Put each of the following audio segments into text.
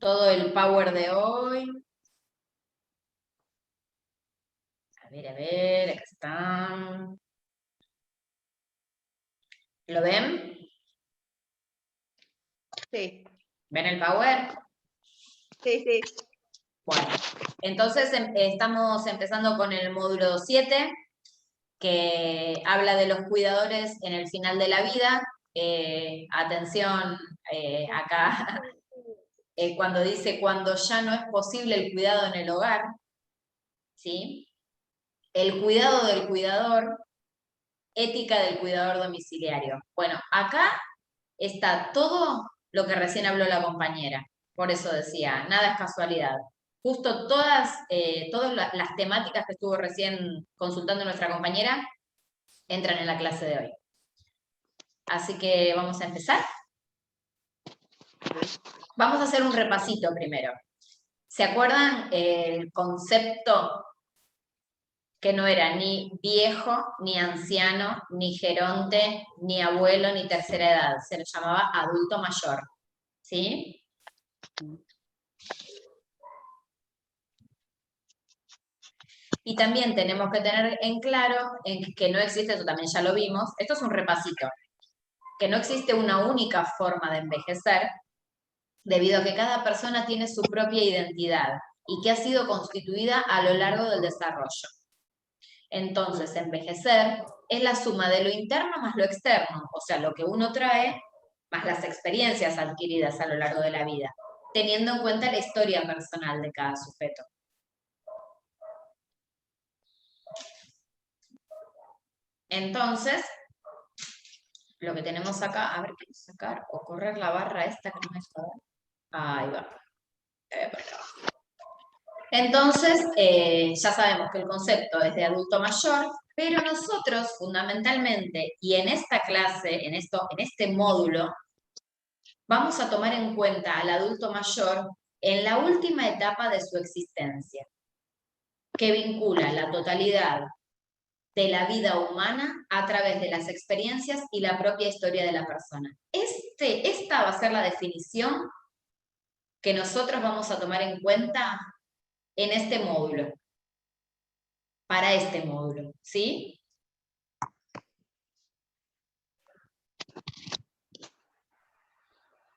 todo el power de hoy. A ver, acá están. ¿Lo ven? Sí. ¿Ven el power? Sí, sí. Bueno, entonces estamos empezando con el módulo 7, que habla de los cuidadores en el final de la vida. Atención, acá cuando dice cuando ya no es posible el cuidado en el hogar, ¿sí? El cuidado del cuidador, ética del cuidador domiciliario. Bueno, acá está todo lo que recién habló la compañera. Por eso decía, nada es casualidad. Justo todas las temáticas que estuvo recién consultando nuestra compañera entran en la clase de hoy. Así que vamos a empezar. Vamos a hacer un repasito primero. ¿Se acuerdan el concepto que no era ni viejo, ni anciano, ni geronte, ni abuelo, ni tercera edad? Se le llamaba adulto mayor, ¿sí? Y también tenemos que tener en claro que no existe, esto también ya lo vimos, esto es un repasito, que no existe una única forma de envejecer, debido a que cada persona tiene su propia identidad y que ha sido constituida a lo largo del desarrollo. Entonces, envejecer es la suma de lo interno más lo externo, o sea, lo que uno trae más las experiencias adquiridas a lo largo de la vida, teniendo en cuenta la historia personal de cada sujeto. Entonces, lo que tenemos acá, a ver, quiero sacar o correr la barra esta que no me está. Ahí va. Entonces, ya sabemos que el concepto es de adulto mayor, pero nosotros fundamentalmente, y en esta clase, en este módulo, vamos a tomar en cuenta al adulto mayor en la última etapa de su existencia, que vincula la totalidad de la vida humana a través de las experiencias y la propia historia de la persona. Esta va a ser la definición que nosotros vamos a tomar en cuenta en este módulo, para este módulo, ¿sí?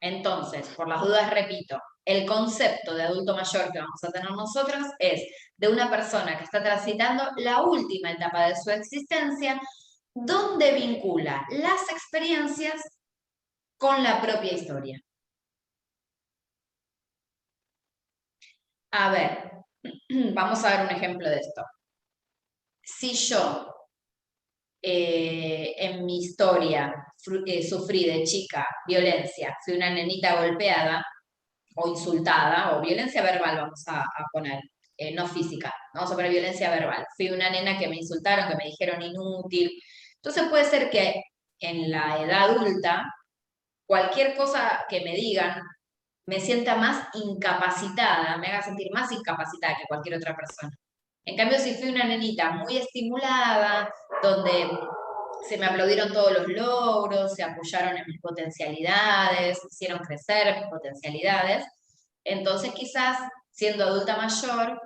Entonces, por las dudas repito, el concepto de adulto mayor que vamos a tener nosotros es de una persona que está transitando la última etapa de su existencia, donde vincula las experiencias con la propia historia. A ver, vamos a ver un ejemplo de esto. Si yo en mi historia sufrí de chica violencia, fui una nenita golpeada o insultada, o violencia verbal vamos a poner, no física, vamos a poner violencia verbal. Fui una nena que me insultaron, que me dijeron inútil. Entonces puede ser que en la edad adulta, cualquier cosa que me digan me sienta más incapacitada, me haga sentir más incapacitada que cualquier otra persona. En cambio, si fui una nenita muy estimulada, donde se me aplaudieron todos los logros, se apoyaron en mis potencialidades, hicieron crecer mis potencialidades, entonces quizás siendo adulta mayor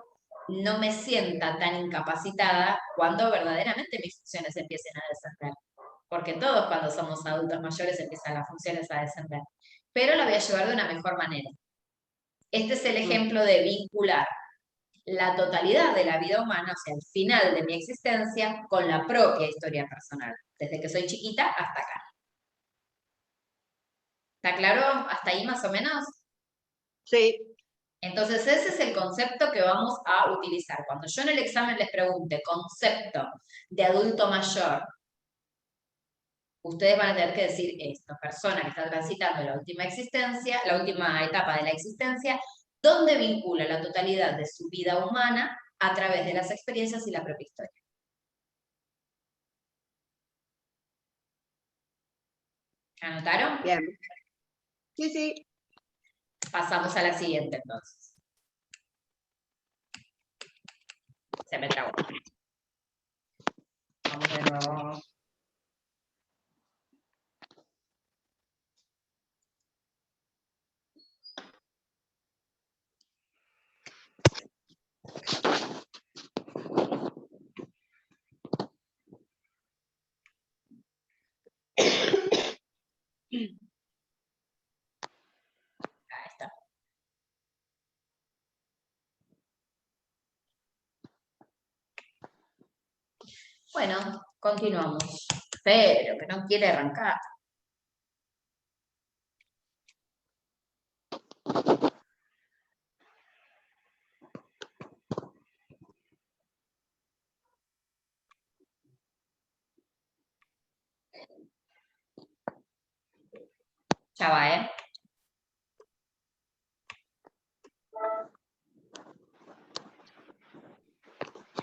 no me sienta tan incapacitada cuando verdaderamente mis funciones empiecen a descender. Porque todos cuando somos adultos mayores empiezan las funciones a descender. Pero la voy a llevar de una mejor manera. Este es el ejemplo de vincular la totalidad de la vida humana, o sea, el final de mi existencia, con la propia historia personal, desde que soy chiquita hasta acá. ¿Está claro hasta ahí más o menos? Sí. Entonces ese es el concepto que vamos a utilizar. Cuando yo en el examen les pregunte concepto de adulto mayor, ustedes van a tener que decir esto, persona que está transitando la última existencia, la última etapa de la existencia, donde vincula la totalidad de su vida humana a través de las experiencias y la propia historia. ¿Anotaron? Bien. Sí, sí. Pasamos a la siguiente entonces. Se me trabó. Vamos de nuevo. Ahí está. Bueno, continuamos. Pero que no quiere arrancar. Ya va, ¿eh?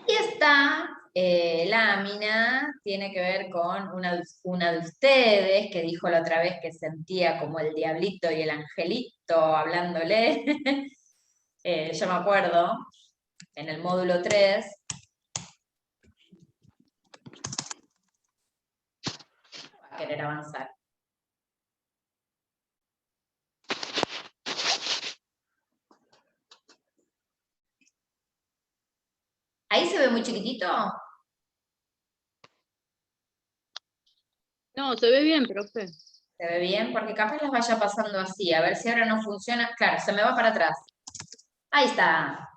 Y esta lámina tiene que ver con una de ustedes que dijo la otra vez que sentía como el diablito y el angelito hablándole. Yo me acuerdo, en el módulo 3. Va a querer avanzar. ¿Ahí se ve muy chiquitito? No, se ve bien, profe. ¿Se ve bien? Porque capaz las vaya pasando así, a ver si ahora no funciona. Claro, se me va para atrás. Ahí está.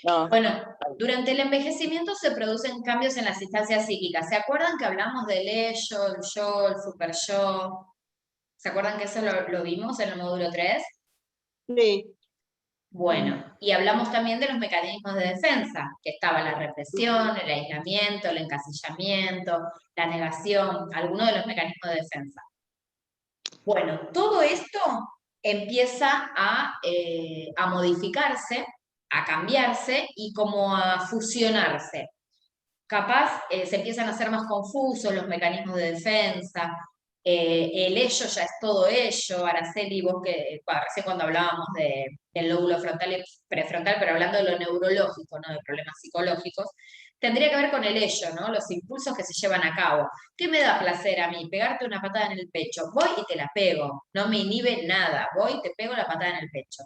No. Bueno, durante el envejecimiento se producen cambios en las instancias psíquicas. ¿Se acuerdan que hablamos del ello, el yo, el super yo? ¿Se acuerdan que eso lo vimos en el módulo 3? Sí. Bueno, y hablamos también de los mecanismos de defensa, que estaba la represión, el aislamiento, el encasillamiento, la negación, algunos de los mecanismos de defensa. Bueno, todo esto empieza a modificarse, a cambiarse y como a fusionarse. Capaz se empiezan a hacer más confusos los mecanismos de defensa, el ello ya es todo ello, Araceli, vos que, recién cuando hablábamos del lóbulo frontal y prefrontal, pero hablando de lo neurológico, no de problemas psicológicos, tendría que ver con el ello, ¿no? Los impulsos que se llevan a cabo. ¿Qué me da placer a mí? Pegarte una patada en el pecho. Voy y te la pego, no me inhibe nada, voy y te pego la patada en el pecho.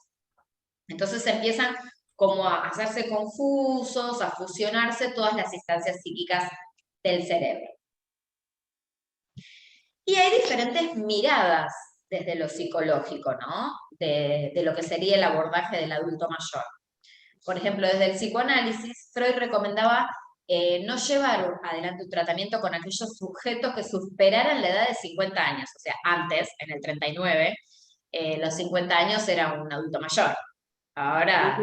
Entonces empiezan como a hacerse confusos, a fusionarse todas las instancias psíquicas del cerebro. Y hay diferentes miradas desde lo psicológico, ¿no? De lo que sería el abordaje del adulto mayor. Por ejemplo, desde el psicoanálisis, Freud recomendaba no llevar adelante un tratamiento con aquellos sujetos que superaran la edad de 50 años. O sea, antes, en el 39, los 50 años era un adulto mayor. Ahora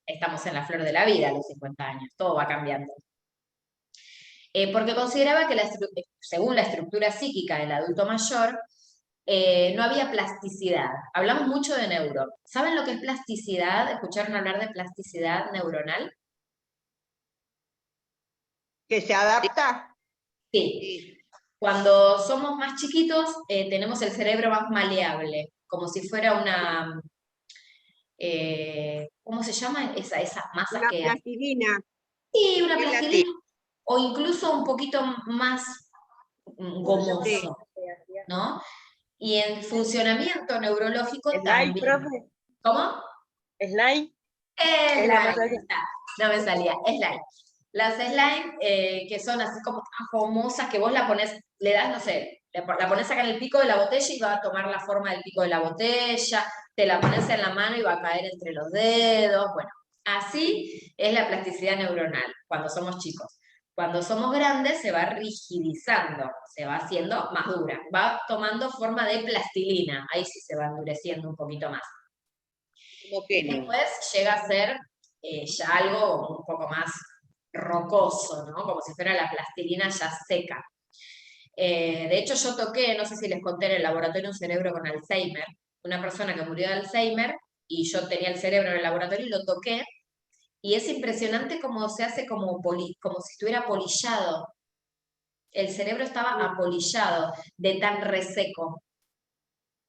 estamos en la flor de la vida a los 50 años, todo va cambiando. Porque consideraba que según la estructura psíquica del adulto mayor, no había plasticidad. Hablamos mucho de neuro. ¿Saben lo que es plasticidad? ¿Escucharon hablar de plasticidad neuronal? ¿Que se adapta? Sí. Cuando somos más chiquitos, tenemos el cerebro más maleable, como si fuera una, ¿cómo se llama? Esas masas Una que hacen. plastilina. Sí, una Gelatina. plastilina, o incluso un poquito más Sí. gomoso, ¿no? Y en funcionamiento neurológico ¿Slime, también. profe? ¿Cómo? ¿Slime? Es la Slime, masa esa. está. No me salía, slime. Las slime, que son así como tan famosas, que vos la pones, le das, no sé, la pones acá en el pico de la botella y va a tomar la forma del pico de la botella, te la pones en la mano y va a caer entre los dedos, bueno, así es la plasticidad neuronal cuando somos chicos. Cuando somos grandes se va rigidizando, se va haciendo más dura, va tomando forma de plastilina, ahí sí se va endureciendo un poquito más. Y después llega a ser ya algo un poco más rocoso, ¿no? Como si fuera la plastilina ya seca. De hecho, yo toqué, no sé si les conté, en el laboratorio un cerebro con Alzheimer, una persona que murió de Alzheimer, y yo tenía el cerebro en el laboratorio y lo toqué, y es impresionante cómo se hace como si estuviera polillado. El cerebro estaba apolillado de tan reseco.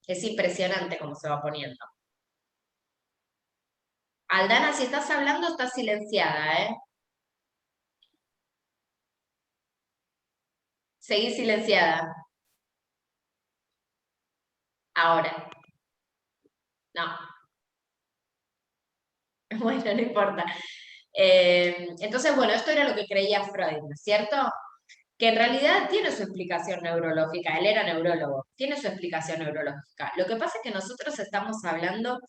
Es impresionante cómo se va poniendo. Aldana, si estás hablando, estás silenciada, ¿eh? Seguí silenciada. Ahora. No. Bueno, no importa. Entonces, bueno, esto era lo que creía Freud, ¿no es cierto? que en realidad tiene su explicación neurológica, él era neurólogo, tiene su explicación neurológica. Lo que pasa es que nosotros estamos hablando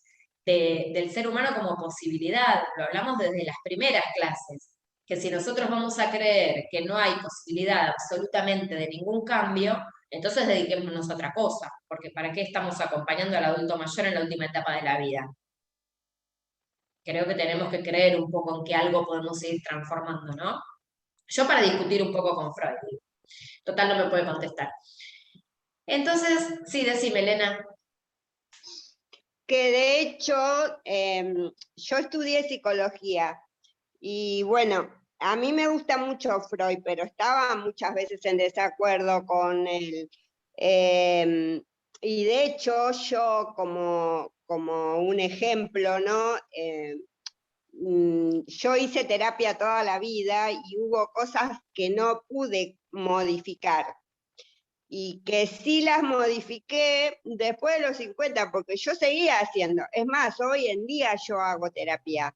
del ser humano como posibilidad, lo hablamos desde las primeras clases, que si nosotros vamos a creer que no hay posibilidad absolutamente de ningún cambio, entonces dediquémonos a otra cosa, porque ¿para qué estamos acompañando al adulto mayor en la última etapa de la vida? Creo que tenemos que creer un poco en que algo podemos ir transformando, ¿no? Yo para discutir un poco con Freud, digo. Total no me puede contestar. Entonces, sí, decime, Elena. Que de hecho, yo estudié psicología y bueno, a mí me gusta mucho Freud, pero estaba muchas veces en desacuerdo con él. Y de hecho, yo como un ejemplo, ¿no? Yo hice terapia toda la vida y hubo cosas que no pude modificar y que sí las modifiqué después de los 50, porque yo seguía haciendo. Es más, hoy en día yo hago terapia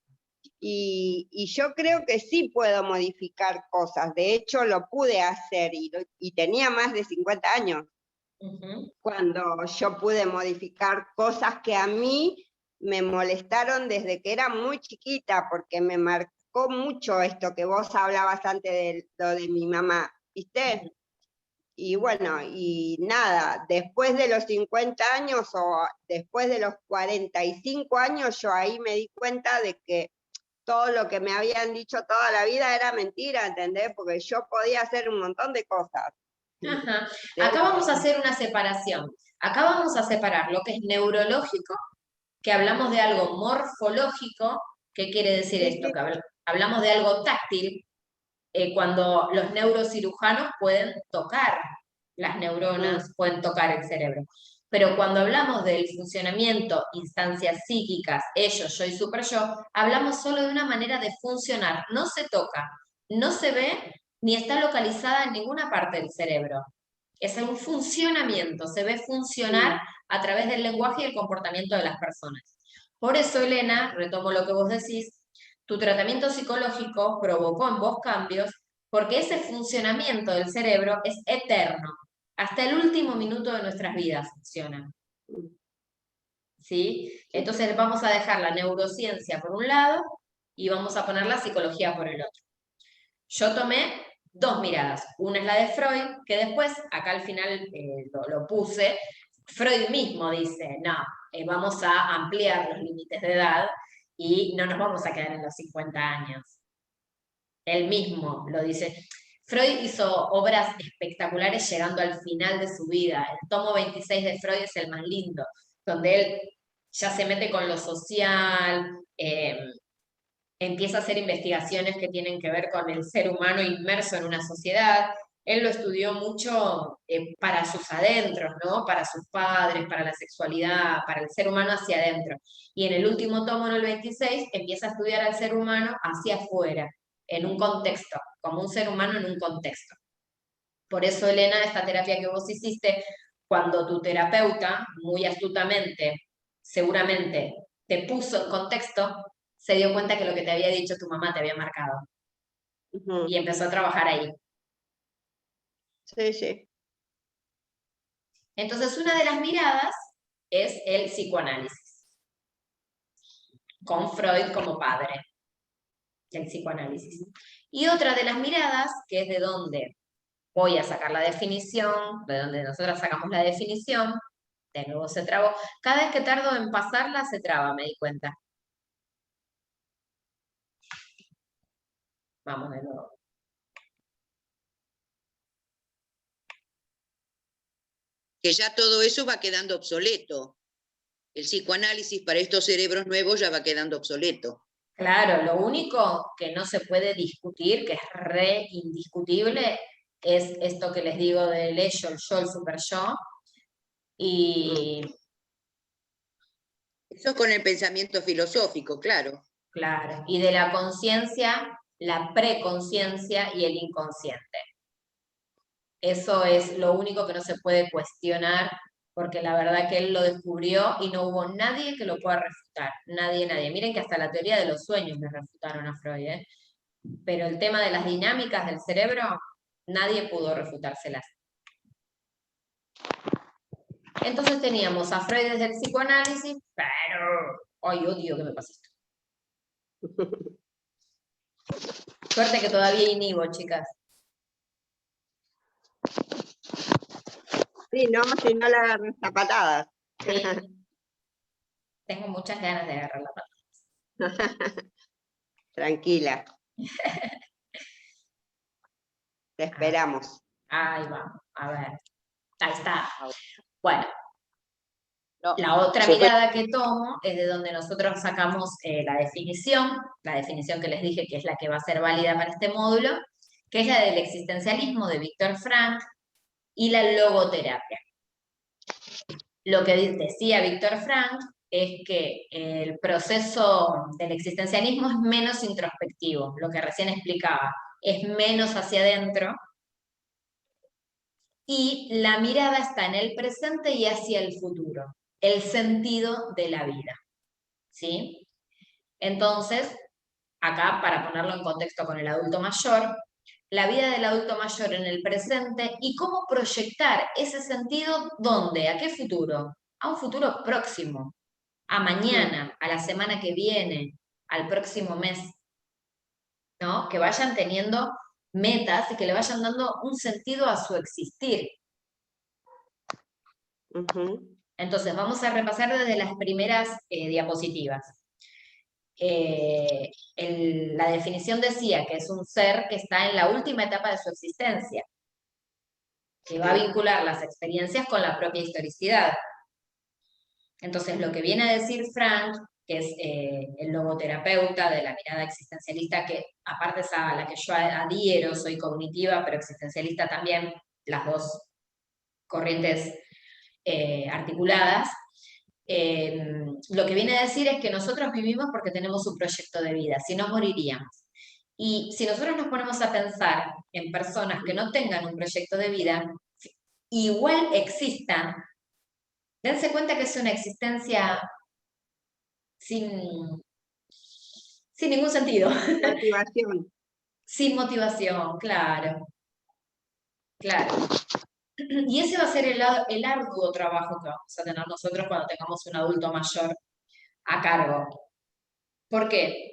y yo creo que sí puedo modificar cosas. De hecho, lo pude hacer y tenía más de 50 años cuando yo pude modificar cosas que a mí me molestaron desde que era muy chiquita, porque me marcó mucho esto que vos hablabas antes de lo de mi mamá, ¿viste? Y bueno, y nada, después de los 50 años o después de los 45 años, yo ahí me di cuenta de que todo lo que me habían dicho toda la vida era mentira, ¿entendés? Porque yo podía hacer un montón de cosas. Ajá. Acá vamos a hacer una separación. Acá vamos a separar lo que es neurológico, que hablamos de algo morfológico. ¿Qué quiere decir Sí, esto? sí. Que hablamos de algo táctil, cuando los neurocirujanos pueden tocar las neuronas, pueden tocar el cerebro. Pero cuando hablamos del funcionamiento, instancias psíquicas, ellos, yo y super yo, hablamos solo de una manera de funcionar. No se toca, no se ve ni está localizada en ninguna parte del cerebro. Es un funcionamiento, se ve funcionar a través del lenguaje y el comportamiento de las personas. Por eso, Elena, retomo lo que vos decís, tu tratamiento psicológico provocó en vos cambios porque ese funcionamiento del cerebro es eterno. Hasta el último minuto de nuestras vidas funciona. ¿Sí? Entonces vamos a dejar la neurociencia por un lado y vamos a poner la psicología por el otro. Yo tomé dos miradas. Una es la de Freud, que después, acá al final lo puse, Freud mismo dice, no, vamos a ampliar los límites de edad y no nos vamos a quedar en los 50 años. Él mismo lo dice. Freud hizo obras espectaculares llegando al final de su vida. El tomo 26 de Freud es el más lindo, donde él ya se mete con lo social, empieza a hacer investigaciones que tienen que ver con el ser humano inmerso en una sociedad. Él lo estudió mucho para sus adentros, ¿no? Para sus padres, para la sexualidad, para el ser humano hacia adentro. Y en el último tomo, en el 26, empieza a estudiar al ser humano hacia afuera, en un contexto, como un ser humano en un contexto. Por eso, Elena, esta terapia que vos hiciste, cuando tu terapeuta, muy astutamente, seguramente te puso en contexto, se dio cuenta que lo que te había dicho tu mamá te había marcado. Y empezó a trabajar ahí. Sí, sí. Entonces, una de las miradas es el psicoanálisis, con Freud como padre del psicoanálisis. Y otra de las miradas, que es de donde voy a sacar la definición, de donde nosotros sacamos la definición, de nuevo se trabó. Cada vez que tardo en pasarla, se traba, me di cuenta. Vamos de nuevo. Que ya todo eso va quedando obsoleto. El psicoanálisis para estos cerebros nuevos ya va quedando obsoleto. Claro, lo único que no se puede discutir, que es re indiscutible, es esto que les digo del ello, el yo, el super yo. Y eso es con el pensamiento filosófico, claro. Claro, y de la conciencia, la preconciencia y el inconsciente. Eso es lo único que no se puede cuestionar, porque la verdad que él lo descubrió y no hubo nadie que lo pueda refutar. Nadie, nadie. Miren que hasta la teoría de los sueños le refutaron a Freud, ¿eh? Pero el tema de las dinámicas del cerebro, Nadie pudo refutárselas. Entonces teníamos a Freud desde el psicoanálisis, pero... ¡Ay, odio que me pase esto! Suerte que todavía inhibo, chicas. Sí, no, si no la agarras a patadas. Sí. Tengo muchas ganas de agarrar la pata. Tranquila. Te esperamos. Ahí vamos, a ver. Ahí está. Bueno, No, la otra se fue. mirada que tomo es de donde nosotros sacamos la definición que les dije que es la que va a ser válida para este módulo, que es la del existencialismo de Víctor Frank y la logoterapia. Lo que decía Víctor Frank es que el proceso del existencialismo es menos introspectivo, lo que recién explicaba, es menos hacia adentro, y la mirada está en el presente y hacia el futuro, el sentido de la vida, ¿sí? Entonces, acá para ponerlo en contexto con el adulto mayor, la vida del adulto mayor en el presente y cómo proyectar ese sentido, ¿dónde? ¿A qué futuro? A un futuro próximo, a mañana, a la semana que viene, al próximo mes, ¿no? Que vayan teniendo metas y que le vayan dando un sentido a su existir. Entonces, vamos a repasar desde las primeras diapositivas. La definición decía que es un ser que está en la última etapa de su existencia, que va a vincular las experiencias con la propia historicidad. Entonces, lo que viene a decir Frank, que es el logoterapeuta de la mirada existencialista, que aparte es a la que yo adhiero, soy cognitiva, pero existencialista también, las dos corrientes articuladas, lo que viene a decir es que nosotros vivimos porque tenemos un proyecto de vida, si no moriríamos. Y si nosotros nos ponemos a pensar en personas que no tengan un proyecto de vida, igual existan, dense cuenta que es una existencia sin ningún sentido. Motivación. Sin motivación, claro. Claro. Y ese va a ser el arduo trabajo que vamos a tener nosotros cuando tengamos un adulto mayor a cargo. ¿Por qué?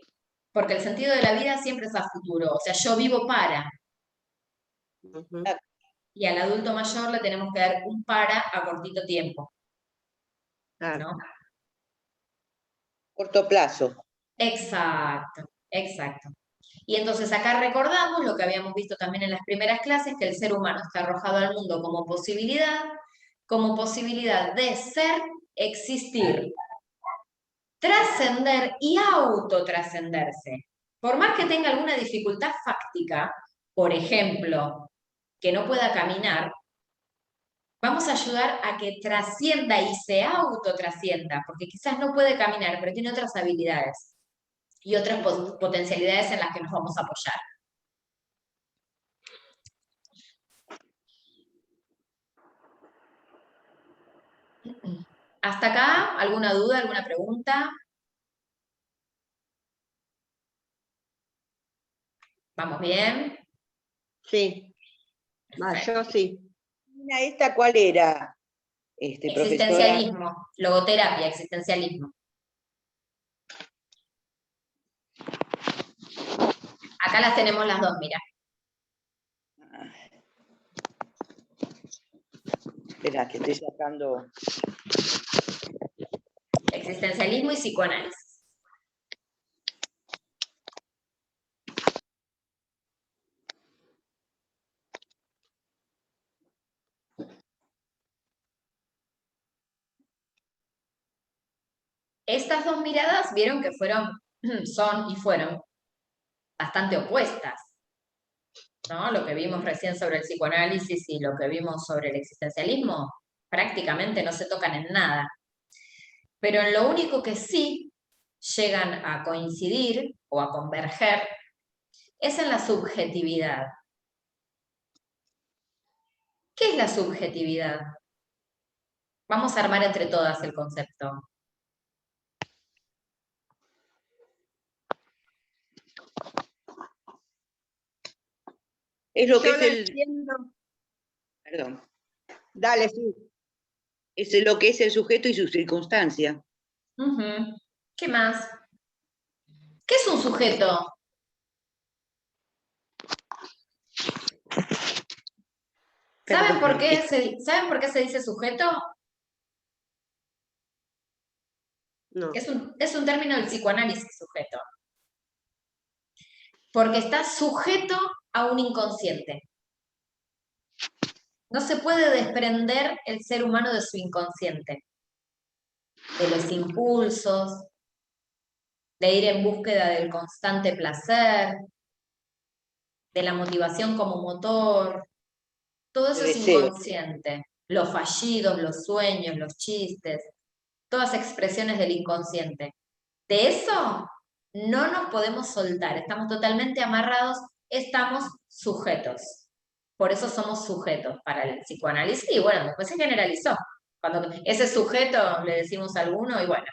Porque el sentido de la vida siempre es a futuro, o sea, yo vivo para. Y al adulto mayor le tenemos que dar un para a cortito tiempo, ¿no? Corto plazo. Exacto, exacto. Y entonces acá recordamos lo que habíamos visto también en las primeras clases, que el ser humano está arrojado al mundo como posibilidad de ser, existir, trascender y autotrascenderse. Por más que tenga alguna dificultad fáctica, por ejemplo, que no pueda caminar, vamos a ayudar a que trascienda y se autotrascienda, porque quizás no puede caminar, pero tiene otras habilidades y otras potencialidades en las que nos vamos a apoyar. ¿Hasta acá? ¿Alguna duda, alguna pregunta? ¿Vamos bien? Sí. Yo sí. ¿Esta cuál era, profesora? Existencialismo, logoterapia, existencialismo. Acá las tenemos las dos, mira. Espera, que estoy sacando. Existencialismo y psicoanálisis. Estas dos miradas vieron que son y fueron bastante opuestas, ¿no? Lo que vimos recién sobre el psicoanálisis y lo que vimos sobre el existencialismo prácticamente no se tocan en nada. Pero en lo único que sí llegan a coincidir o a converger es en la subjetividad. ¿Qué es la subjetividad? Vamos a armar entre todas el concepto. Es lo que Yo es lo el, entiendo. perdón, Dale, sí. es lo que es el sujeto y su circunstancia. Ujú. ¿Qué más? ¿Qué es un sujeto? Perdón, ¿Saben por qué se dice sujeto? No. Es un término del psicoanálisis, sujeto. Porque está sujeto a un inconsciente. No se puede desprender el ser humano de su inconsciente, de los impulsos, de ir en búsqueda del constante placer, de la motivación como motor. Todo eso de es deseo. inconsciente. Los fallidos, los sueños, los chistes, todas expresiones del inconsciente. De eso no nos podemos soltar, estamos totalmente amarrados, estamos sujetos. Por eso somos sujetos para el psicoanálisis y bueno, después se generalizó. Cuando ese sujeto le decimos a alguno y bueno,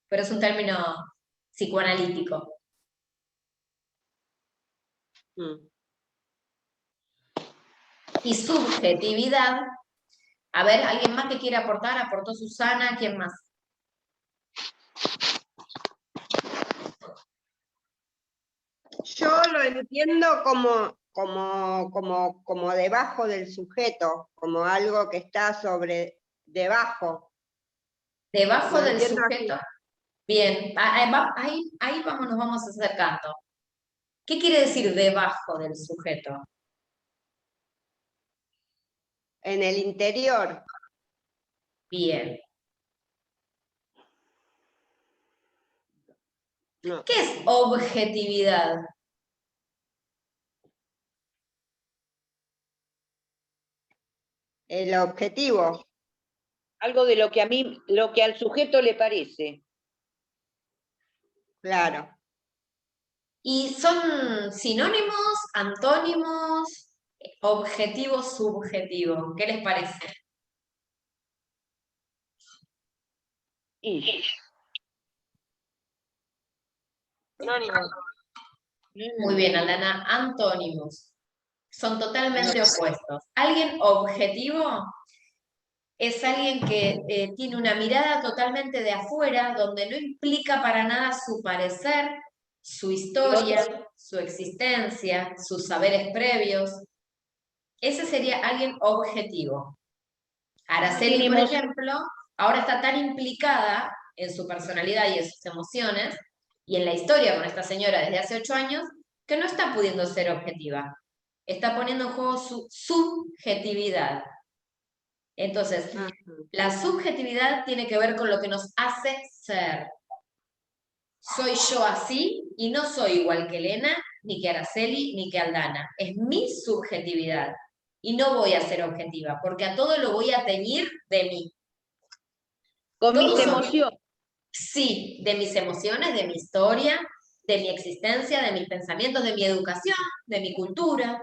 pero es un término psicoanalítico. Mm. Y subjetividad, a ver, ¿alguien más que quiere aportar? ¿Aportó Susana? ¿Quién más? Yo lo entiendo como debajo del sujeto, como algo que está debajo. Debajo Lo del entiendo así. sujeto. Bien, ahí vamos, nos vamos acercando. ¿Qué quiere decir debajo del sujeto? En el interior. Bien. No. ¿Qué es objetividad? El objetivo. Algo de lo que a mí, lo que al sujeto le parece. Claro. ¿Y son sinónimos, antónimos, objetivo, subjetivo? ¿Qué les parece? Y Muy bien, Aldana, antónimos. Son totalmente opuestos. Alguien objetivo es alguien que tiene una mirada totalmente de afuera, donde no implica para nada su parecer, su historia, su existencia, sus saberes previos. Ese sería alguien objetivo. Araceli, por tenemos, ejemplo, ahora está tan implicada en su personalidad y en sus emociones y en la historia con esta señora desde hace 8 años que no está pudiendo ser objetiva. Está poniendo en juego su subjetividad. Entonces, la subjetividad tiene que ver con lo que nos hace ser. Soy yo así y no soy igual que Elena, ni que Araceli, ni que Aldana. Es mi subjetividad. Y no voy a ser objetiva, porque a todo lo voy a teñir de mí. con mis Todos son, emociones. sí, de mis emociones, de mi historia, de mi existencia, de mis pensamientos, de mi educación, de mi cultura.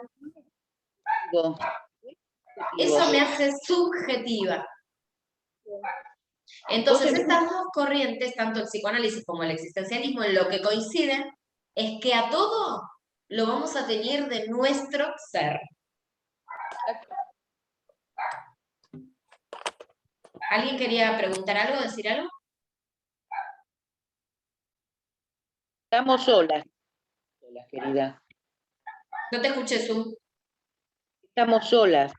Eso me hace subjetiva. Entonces, estas dos corrientes, tanto el psicoanálisis como el existencialismo, en lo que coinciden es que a todo lo vamos a tener de nuestro ser. ¿Alguien quería preguntar algo, decir algo? Estamos solas, querida. No te escuché, Su. Estamos solas.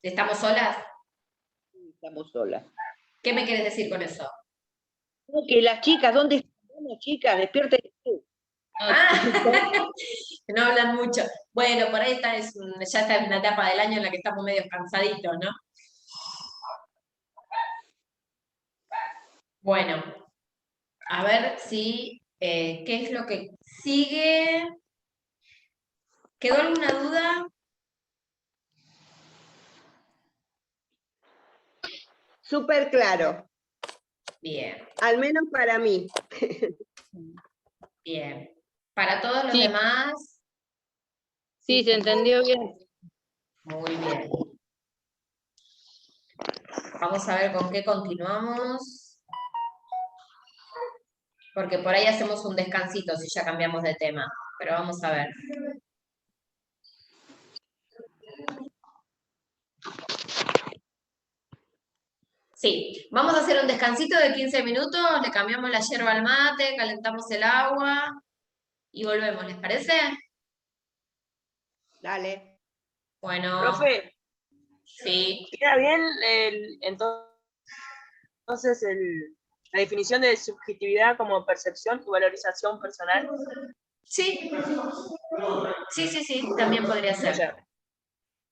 ¿Estamos solas? Estamos solas. ¿Qué me quieres decir con eso? Que las chicas, ¿dónde están? Chicas, despierten. Ah, no hablan mucho. Bueno, por ahí ya está en una etapa del año en la que estamos medio cansaditos, ¿no? Bueno, a ver si, ¿qué es lo que sigue? ¿Quedó alguna duda? Súper claro. Bien, Al menos para mí. bien. Para todos los Sí. demás, Sí, se entendió bien. muy bien. Vamos a ver con qué continuamos. Porque por ahí hacemos un descansito si ya cambiamos de tema. Pero vamos a ver. Sí, vamos a hacer un descansito de 15 minutos, le cambiamos la yerba al mate, calentamos el agua y volvemos, ¿les parece? Dale. Bueno, Profe, sí. ¿queda bien entonces la definición de subjetividad como percepción y valorización personal? Sí, sí, también podría O ser. sea,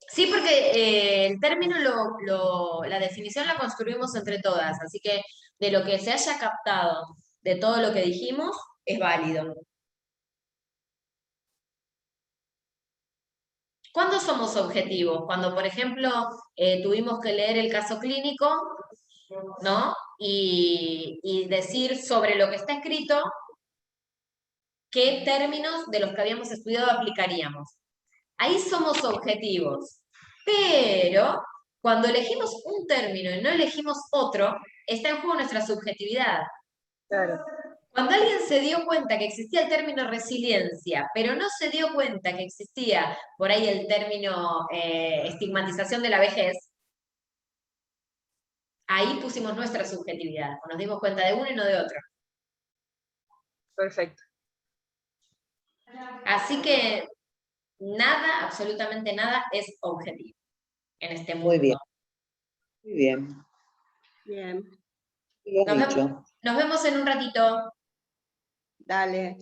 Sí, porque el término, la definición la construimos entre todas, así que de lo que se haya captado de todo lo que dijimos, es válido. ¿Cuándo somos objetivos? Cuando, por ejemplo, tuvimos que leer el caso clínico, ¿no? Y decir sobre lo que está escrito qué términos de los que habíamos estudiado aplicaríamos. Ahí somos objetivos. Pero cuando elegimos un término y no elegimos otro, está en juego nuestra subjetividad. claro. Cuando alguien se dio cuenta que existía el término resiliencia, pero no se dio cuenta que existía por ahí el término estigmatización de la vejez, ahí pusimos nuestra subjetividad, nos dimos cuenta de uno y no de otro. Perfecto. Así que nada, absolutamente nada, es objetivo en este mundo. Muy bien. Muy bien. Bien. Bien dicho. Nos vemos en un ratito. Dale.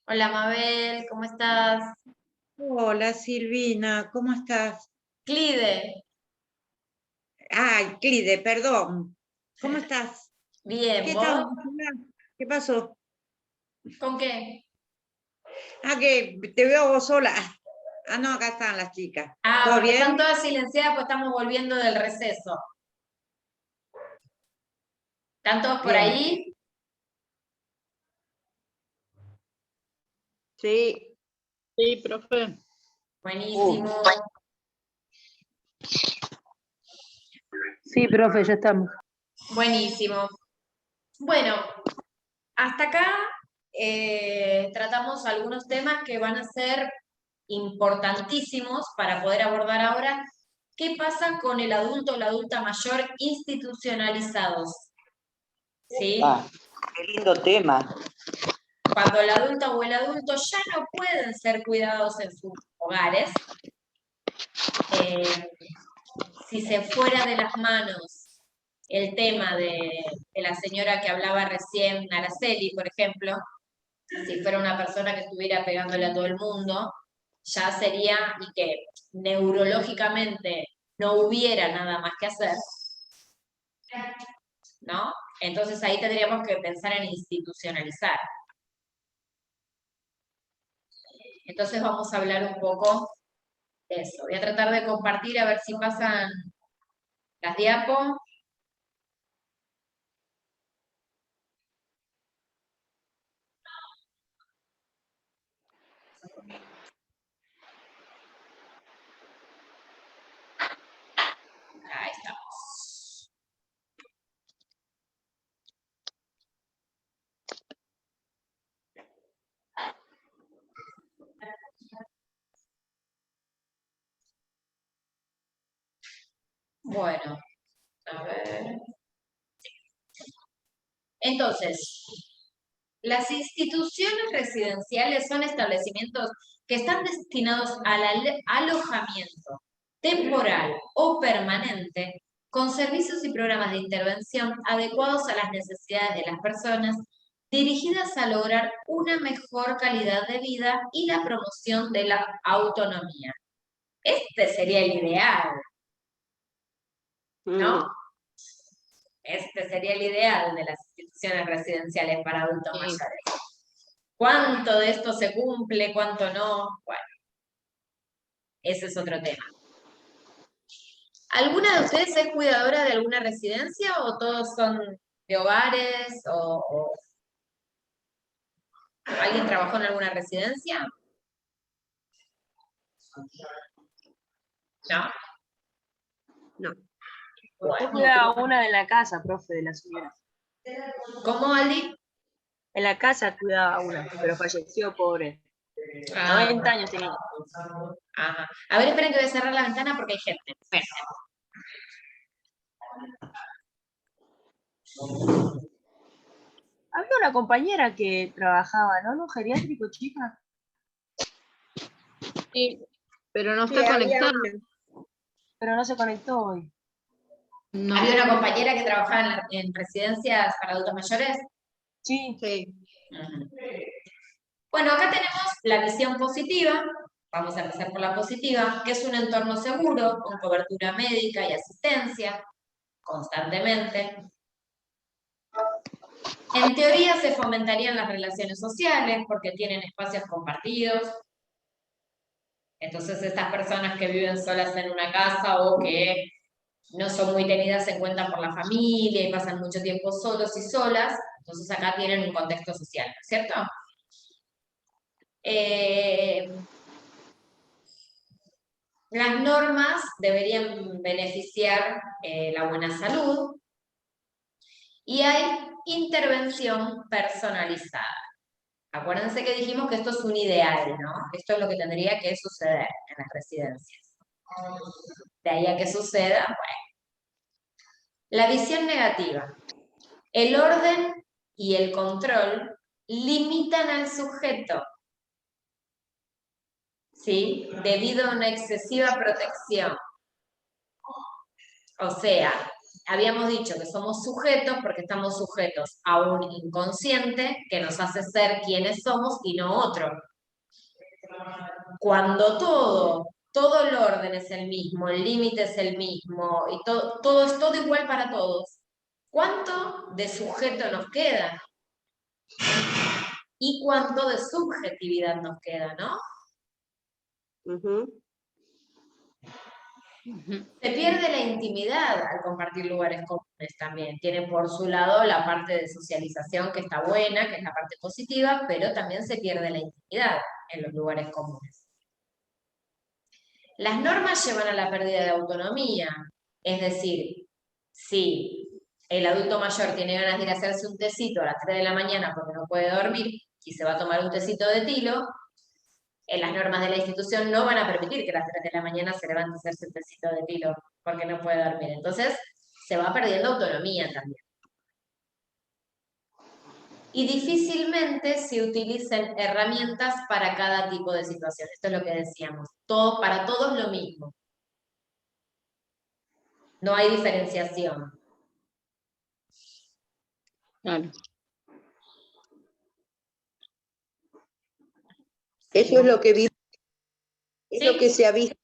Hola Mabel, ¿cómo estás? Hola Silvina, ¿cómo estás? Clide, Ay, Clide, perdón. ¿Cómo estás? bien, ¿Qué ¿vos? estabas? ¿Qué pasó? ¿Con qué? Ah, que te veo vos sola. Ah, no, acá están las chicas. Ah, ¿Todo porque están bien? todas silenciadas, pues estamos volviendo del receso. ¿Están todos por Bien. ahí? Sí, Sí, profe. Buenísimo. Sí, profe, ya estamos. Buenísimo. Bueno, hasta acá tratamos algunos temas que van a ser importantísimos para poder abordar ahora. ¿Qué pasa con el adulto o la adulta mayor institucionalizados? ¿Sí? Qué lindo tema. Cuando la adulta o el adulto ya no pueden ser cuidados en sus hogares, si se fuera de las manos el tema de la señora que hablaba recién, Araceli, por ejemplo, si fuera una persona que estuviera pegándole a todo el mundo, ya sería, y que neurológicamente no hubiera nada más que hacer, ¿no? Entonces ahí tendríamos que pensar en institucionalizar. Entonces vamos a hablar un poco de eso. Voy a tratar de compartir a ver si pasan las diapos. Ahí estamos. Bueno, a ver. Entonces, las instituciones residenciales son establecimientos que están destinados al alojamiento temporal o permanente con servicios y programas de intervención adecuados a las necesidades de las personas, dirigidas a lograr una mejor calidad de vida y la promoción de la autonomía. Este sería el ideal, ¿no? Este sería el ideal de las instituciones residenciales para adultos mayores. ¿Cuánto de esto se cumple, cuánto no? Bueno, ese es otro tema. ¿Alguna de ustedes es cuidadora de alguna residencia o todos son de hogares o alguien trabajó en alguna residencia? ¿No? no. Yo Bueno. cuidaba una de la casa, profe, de la señora. ¿Cómo, Aldi? En la casa cuidaba una, pero falleció, pobre. 90 años tenía. Ajá. A ver, esperen que voy a cerrar la ventana porque hay gente. Esperen. Había una compañera que trabajaba, ¿no? ¿No? Geriátrico, chica. Sí, pero no Sí, está había conectada. una. Pero no se conectó hoy. No. ¿Había una compañera que trabajaba en residencias para adultos mayores? Sí. Sí. Ujú. Bueno, acá tenemos la visión positiva, vamos a empezar por la positiva, que es un entorno seguro, con cobertura médica y asistencia constantemente. En teoría se fomentarían las relaciones sociales porque tienen espacios compartidos. Entonces estas personas que viven solas en una casa o que no son muy tenidas en cuenta por la familia y pasan mucho tiempo solos y solas, entonces acá tienen un contexto social, ¿no es cierto? Las normas deberían beneficiar la buena salud y hay intervención personalizada. Acuérdense que dijimos que esto es un ideal, ¿no? Esto es lo que tendría que suceder en las residencias. De ahí a que suceda, bueno. La visión negativa. El orden y el control limitan al sujeto, ¿sí? Debido a una excesiva protección. O sea, habíamos dicho que somos sujetos porque estamos sujetos a un inconsciente que nos hace ser quienes somos y no otro. Cuando todo el orden es el mismo, el límite es el mismo, y todo es todo igual para todos, ¿cuánto de sujeto nos queda? Y cuánto de subjetividad nos queda, ¿no? Ujú. Se pierde la intimidad al compartir lugares comunes también. Tiene por su lado la parte de socialización que está buena, que es la parte positiva, pero también se pierde la intimidad en los lugares comunes. Las normas llevan a la pérdida de autonomía, es decir, si el adulto mayor tiene ganas de ir a hacerse un tecito a las 3 de la mañana porque no puede dormir y se va a tomar un tecito de tilo, las normas de la institución no van a permitir que a las 3 de la mañana se levante a hacerse un tecito de tilo porque no puede dormir. Entonces, se va perdiendo autonomía también. Y difícilmente se utilicen herramientas para cada tipo de situación. Esto es lo que decíamos. Para todos lo mismo. No hay diferenciación. Claro. Eso es lo que vi, es ¿Sí? lo que se ha visto,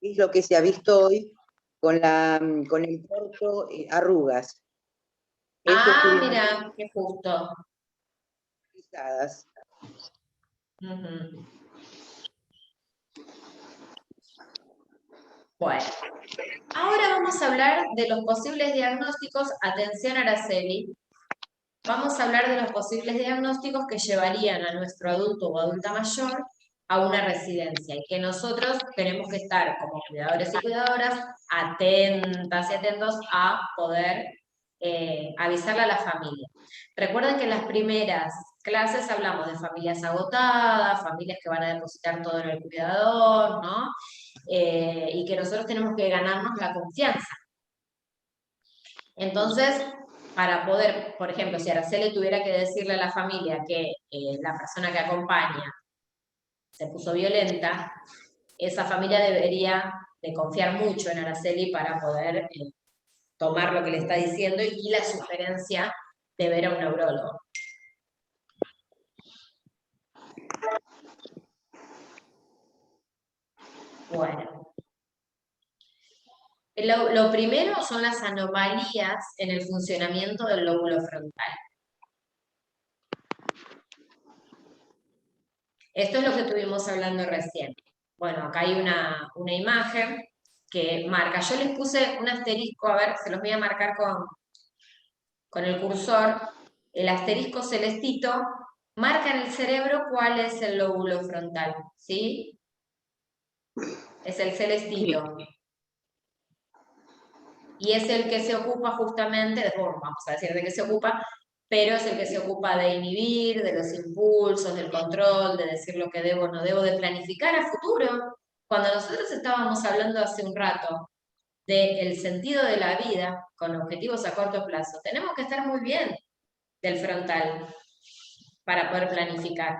es lo que se ha visto hoy con el corto arrugas. Eso estuvimos Mira, qué justo. realizadas. Ujú. Bueno, ahora vamos a hablar de los posibles diagnósticos. Atención, Araceli. Vamos a hablar de los posibles diagnósticos que llevarían a nuestro adulto o adulta mayor a una residencia y que nosotros tenemos que estar como cuidadores y cuidadoras atentas y atentos a poder avisarle a la familia. Recuerden que en las primeras clases hablamos de familias agotadas, familias que van a depositar todo en el cuidador, ¿no? Y que nosotros tenemos que ganarnos la confianza. Entonces, para poder, por ejemplo, si Araceli tuviera que decirle a la familia que la persona que acompaña se puso violenta, esa familia debería de confiar mucho en Araceli para poder tomar lo que le está diciendo y la sugerencia de ver a un neurólogo. Bueno. Lo primero son las anomalías en el funcionamiento del lóbulo frontal. Esto es lo que estuvimos hablando recién. Bueno, acá hay una imagen que marca. Yo les puse un asterisco, a ver, se los voy a marcar con el cursor. El asterisco celestito marca en el cerebro cuál es el lóbulo frontal, ¿sí? Es el celestito. Y es el que se ocupa justamente, bueno, vamos a decir de qué se ocupa, pero es el que se ocupa de inhibir, de los impulsos, del control, de decir lo que debo o no debo, de planificar a futuro. Cuando nosotros estábamos hablando hace un rato del sentido de la vida con objetivos a corto plazo, tenemos que estar muy bien del frontal para poder planificar.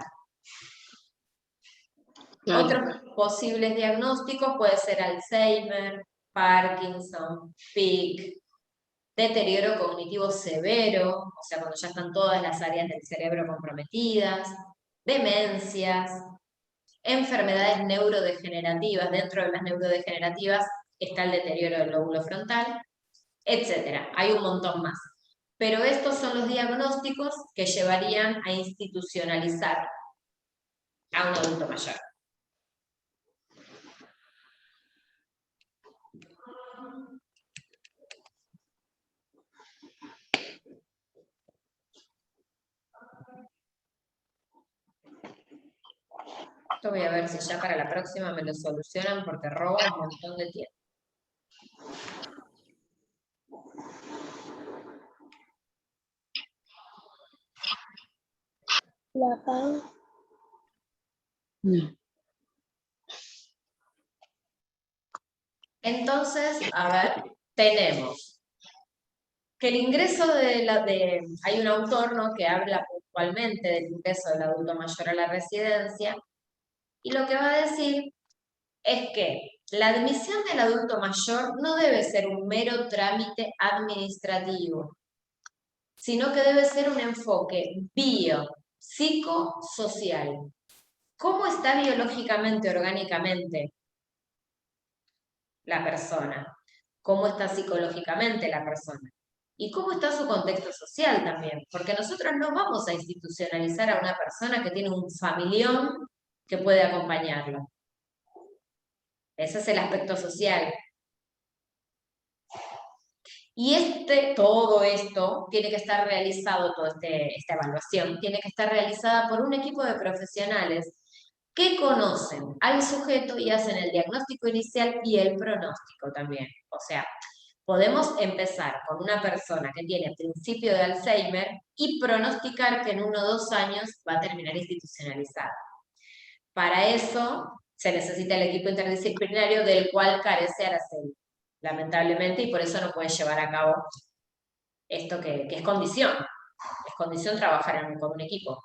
Claro. Otros posibles diagnósticos puede ser Alzheimer, Parkinson, PIC, deterioro cognitivo severo, o sea, cuando ya están todas las áreas del cerebro comprometidas, demencias, enfermedades neurodegenerativas. Dentro de las neurodegenerativas está el deterioro del lóbulo frontal, etc. Hay un montón más. Pero estos son los diagnósticos que llevarían a institucionalizar a un adulto mayor. Esto voy a ver si ya para la próxima me lo solucionan porque roba un montón de tiempo. No. Entonces, a ver, tenemos que el ingreso hay un autor, ¿no?, que habla puntualmente del ingreso del adulto mayor a la residencia, y lo que va a decir es que La admisión del adulto mayor no debe ser un mero trámite administrativo, sino que debe ser un enfoque biopsicosocial. ¿Cómo está biológicamente, orgánicamente la persona? ¿Cómo está psicológicamente la persona? ¿Y cómo está su contexto social también? Porque nosotros no vamos a institucionalizar a una persona que tiene un familión que puede acompañarlo. Ese es el aspecto social. Y todo esto tiene que estar realizado, toda esta evaluación, tiene que estar realizada por un equipo de profesionales que conocen al sujeto y hacen el diagnóstico inicial y el pronóstico también. O sea, podemos empezar con una persona que tiene principio de Alzheimer y pronosticar que en 1 o 2 años va a terminar institucionalizada. Para eso se necesita el equipo interdisciplinario del cual carece Araceli, lamentablemente, y por eso no puede llevar a cabo esto que es condición. Es condición trabajar con un equipo.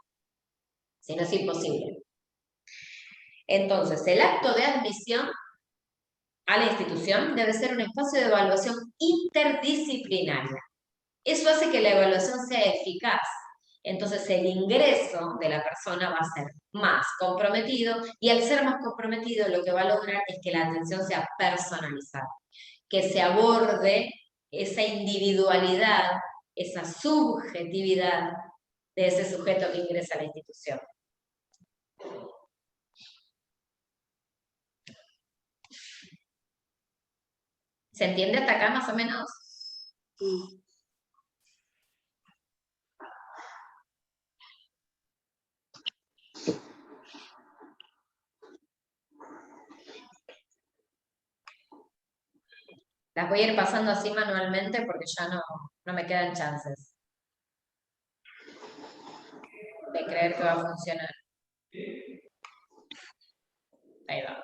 Si no, es imposible. Entonces, el acto de admisión a la institución debe ser un espacio de evaluación interdisciplinaria. Eso hace que la evaluación sea eficaz. Entonces, el ingreso de la persona va a ser más comprometido y al ser más comprometido lo que va a lograr es que la atención sea personalizada, que se aborde esa individualidad, esa subjetividad de ese sujeto que ingresa a la institución. ¿Se entiende hasta acá más o menos? Las voy a ir pasando así manualmente porque ya no me quedan chances de creer que va a funcionar. Ahí va.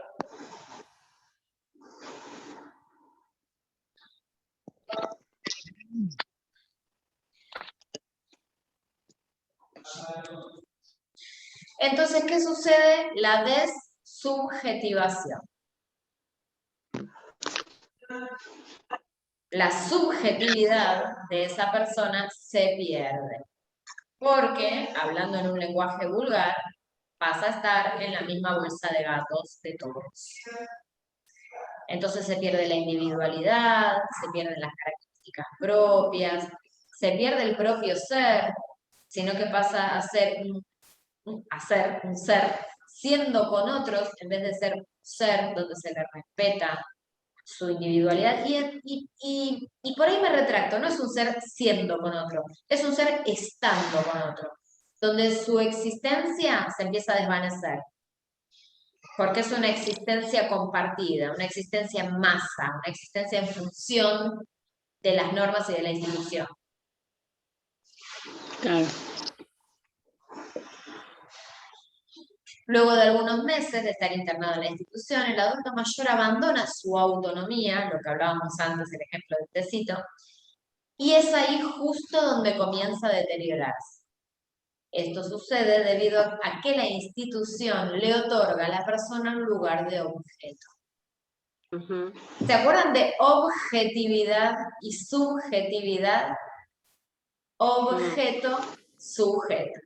Entonces, ¿qué sucede? La desubjetivación. La subjetividad de esa persona se pierde. Porque, hablando en un lenguaje vulgar, pasa a estar en la misma bolsa de gatos de todos. Entonces se pierde la individualidad, se pierden las características propias, se pierde el propio ser, sino que pasa a ser un ser siendo con otros en vez de ser un ser donde se le respeta su individualidad. Y por ahí me retracto, no es un ser siendo con otro, es un ser estando con otro, donde su existencia se empieza a desvanecer. Porque es una existencia compartida, una existencia en masa, una existencia en función de las normas y de la institución. Claro. Luego de algunos meses de estar internado en la institución, el adulto mayor abandona su autonomía, lo que hablábamos antes, el ejemplo del tecito, y es ahí justo donde comienza a deteriorarse. Esto sucede debido a que la institución le otorga a la persona un lugar de objeto. ¿Se acuerdan de objetividad y subjetividad? Objeto, sujeto.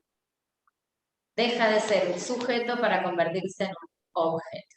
Deja de ser un sujeto para convertirse en un objeto.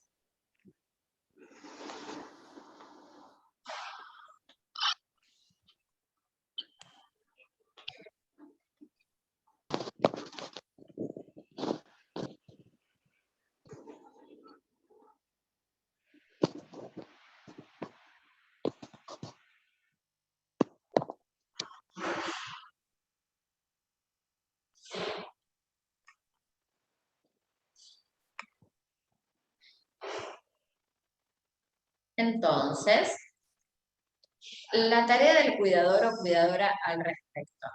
Entonces, la tarea del cuidador o cuidadora al respecto.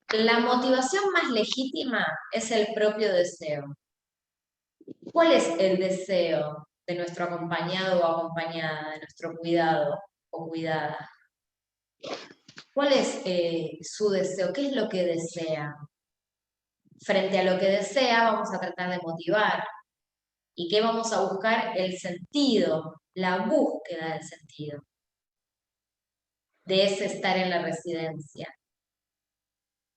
La motivación más legítima es el propio deseo. ¿Cuál es el deseo de nuestro acompañado o acompañada, de nuestro cuidado o cuidada? ¿Cuál es su deseo? ¿Qué es lo que desea? Frente a lo que desea, vamos a tratar de motivar. ¿Y qué vamos a buscar? El sentido, la búsqueda del sentido de ese estar en la residencia.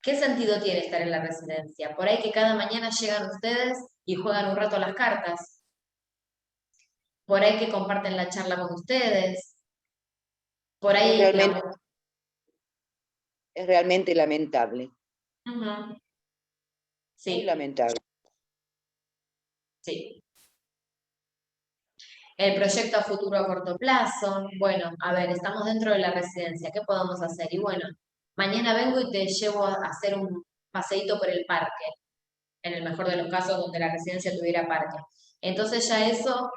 ¿Qué sentido tiene estar en la residencia? Por ahí que cada mañana llegan ustedes y juegan un rato a las cartas. Por ahí que comparten la charla con ustedes. Por Es ahí... realmente, es realmente lamentable. Ujú. Muy Sí, lamentable. sí. El proyecto a futuro a corto plazo. Bueno, a ver, estamos dentro de la residencia. ¿Qué podemos hacer? Y bueno, mañana vengo y te llevo a hacer un paseíto por el parque. En el mejor de los casos, donde la residencia tuviera parque. Entonces ya eso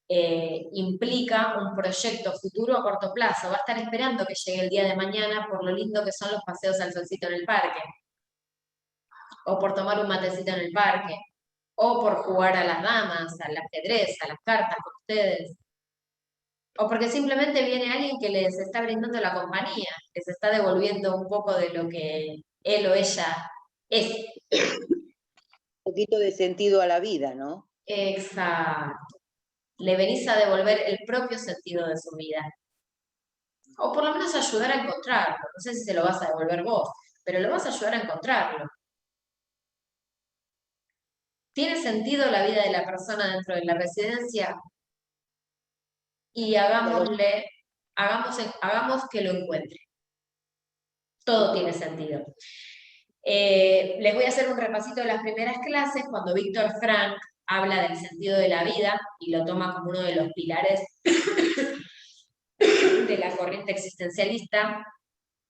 implica un proyecto futuro a corto plazo. Va a estar esperando que llegue el día de mañana por lo lindo que son los paseos al solcito en el parque, o por tomar un matecito en el parque, o por jugar a las damas, al ajedrez, a las cartas con ustedes, o porque simplemente viene alguien que les está brindando la compañía, les está devolviendo un poco de lo que él o ella es. Un poquito de sentido a la vida, ¿no? Exacto. Le venís a devolver el propio sentido de su vida. O por lo menos ayudar a encontrarlo. No sé si se lo vas a devolver vos, pero lo vas a ayudar a encontrarlo. ¿Tiene sentido la vida de la persona dentro de la residencia? Y hagamos que lo encuentre. Todo tiene sentido. Les voy a hacer un repasito de las primeras clases, cuando Víctor Frank habla del sentido de la vida y lo toma como uno de los pilares de la corriente existencialista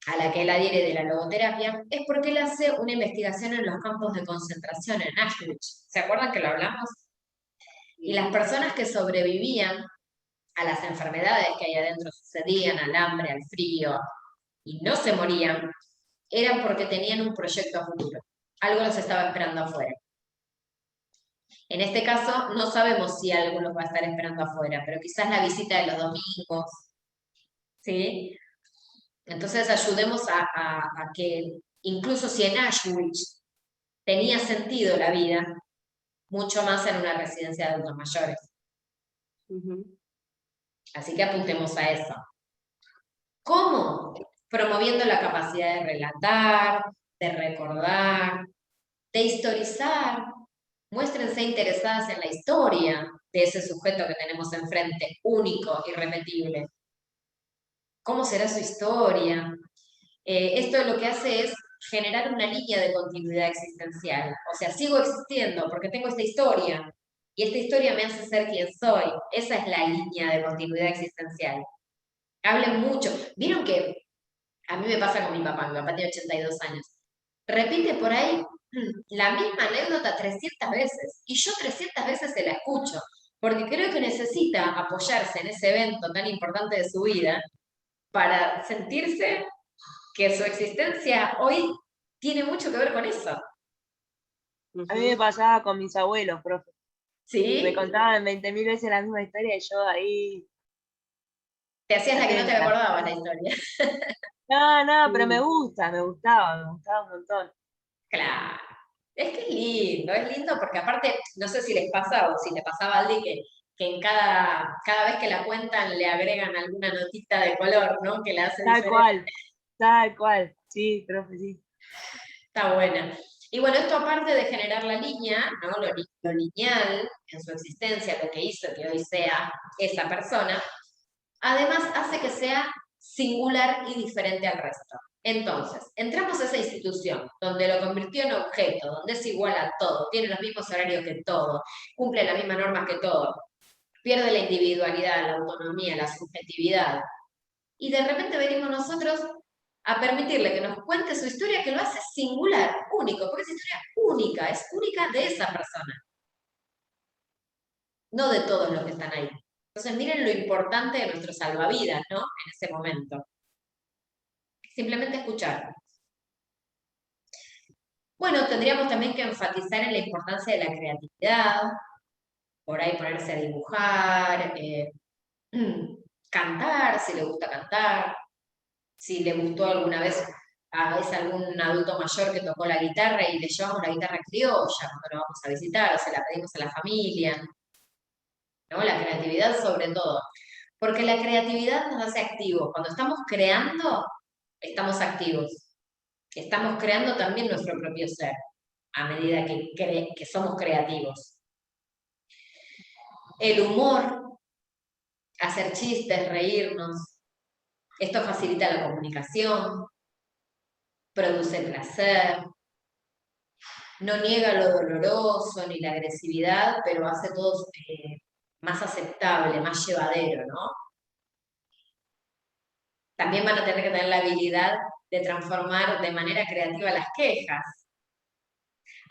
a la que él adhiere de la logoterapia, es porque él hace una investigación en los campos de concentración en Auschwitz. ¿Se acuerdan que lo hablamos? Y las personas que sobrevivían a las enfermedades que ahí adentro sucedían, al hambre, al frío, y no se morían, eran porque tenían un proyecto a futuro. Algo los estaba esperando afuera. En este caso, no sabemos si algo los va a estar esperando afuera, pero quizás la visita de los domingos, ¿sí? Entonces ayudemos a que, incluso si en Auschwitz tenía sentido la vida, mucho más en una residencia de adultos mayores. Así que apuntemos a eso. ¿Cómo? Promoviendo la capacidad de relatar, de recordar, de historizar. Muéstrense interesadas en la historia de ese sujeto que tenemos enfrente, único, irrepetible. ¿Cómo será su historia? Esto lo que hace es generar una línea de continuidad existencial. O sea, sigo existiendo porque tengo esta historia, y esta historia me hace ser quien soy. Esa es la línea de continuidad existencial. Hablen mucho. Vieron que a mí me pasa con mi papá tiene 82 años. Repite por ahí la misma anécdota 300 veces, y yo 300 veces se la escucho, porque creo que necesita apoyarse en ese evento tan importante de su vida para sentirse que su existencia hoy tiene mucho que ver con eso. A mí me pasaba con mis abuelos, profe. ¿Sí? Me contaban 20.000 veces la misma historia y yo ahí... Te hacías la que no te acordabas la historia. No, pero me gustaba un montón. Claro. Es que es lindo porque aparte, no sé si les pasa o si le pasaba a alguien que en cada vez que la cuentan le agregan alguna notita de color, ¿no? Que la hace diferente. Tal cual, sí, profe, sí. Está buena. Y bueno, esto aparte de generar la línea, ¿no? Lo lineal en su existencia, lo que hizo que hoy sea esa persona, además hace que sea singular y diferente al resto. Entonces, entramos a esa institución donde lo convirtió en objeto, donde es igual a todo, tiene los mismos horarios que todo, cumple las mismas normas que todo, pierde la individualidad, la autonomía, la subjetividad. Y de repente venimos nosotros a permitirle que nos cuente su historia, que lo hace singular, único, porque es historia única, es única de esa persona, no de todos los que están ahí. Entonces miren lo importante de nuestro salvavidas, ¿no? En ese momento. Simplemente escuchar. Bueno, tendríamos también que enfatizar en la importancia de la creatividad, por ahí ponerse a dibujar, cantar, si le gusta cantar, si le gustó alguna vez es algún adulto mayor que tocó la guitarra y le llevamos la guitarra criolla cuando lo vamos a visitar, o se la pedimos a la familia. ¿no? La creatividad sobre todo. Porque la creatividad nos hace activos. Cuando estamos creando, estamos activos. Estamos creando también nuestro propio ser, a medida que somos creativos. El humor, hacer chistes, reírnos, esto facilita la comunicación, produce placer, no niega lo doloroso ni la agresividad, pero hace todo más aceptable, más llevadero, ¿no? También van a tener que tener la habilidad de transformar de manera creativa las quejas.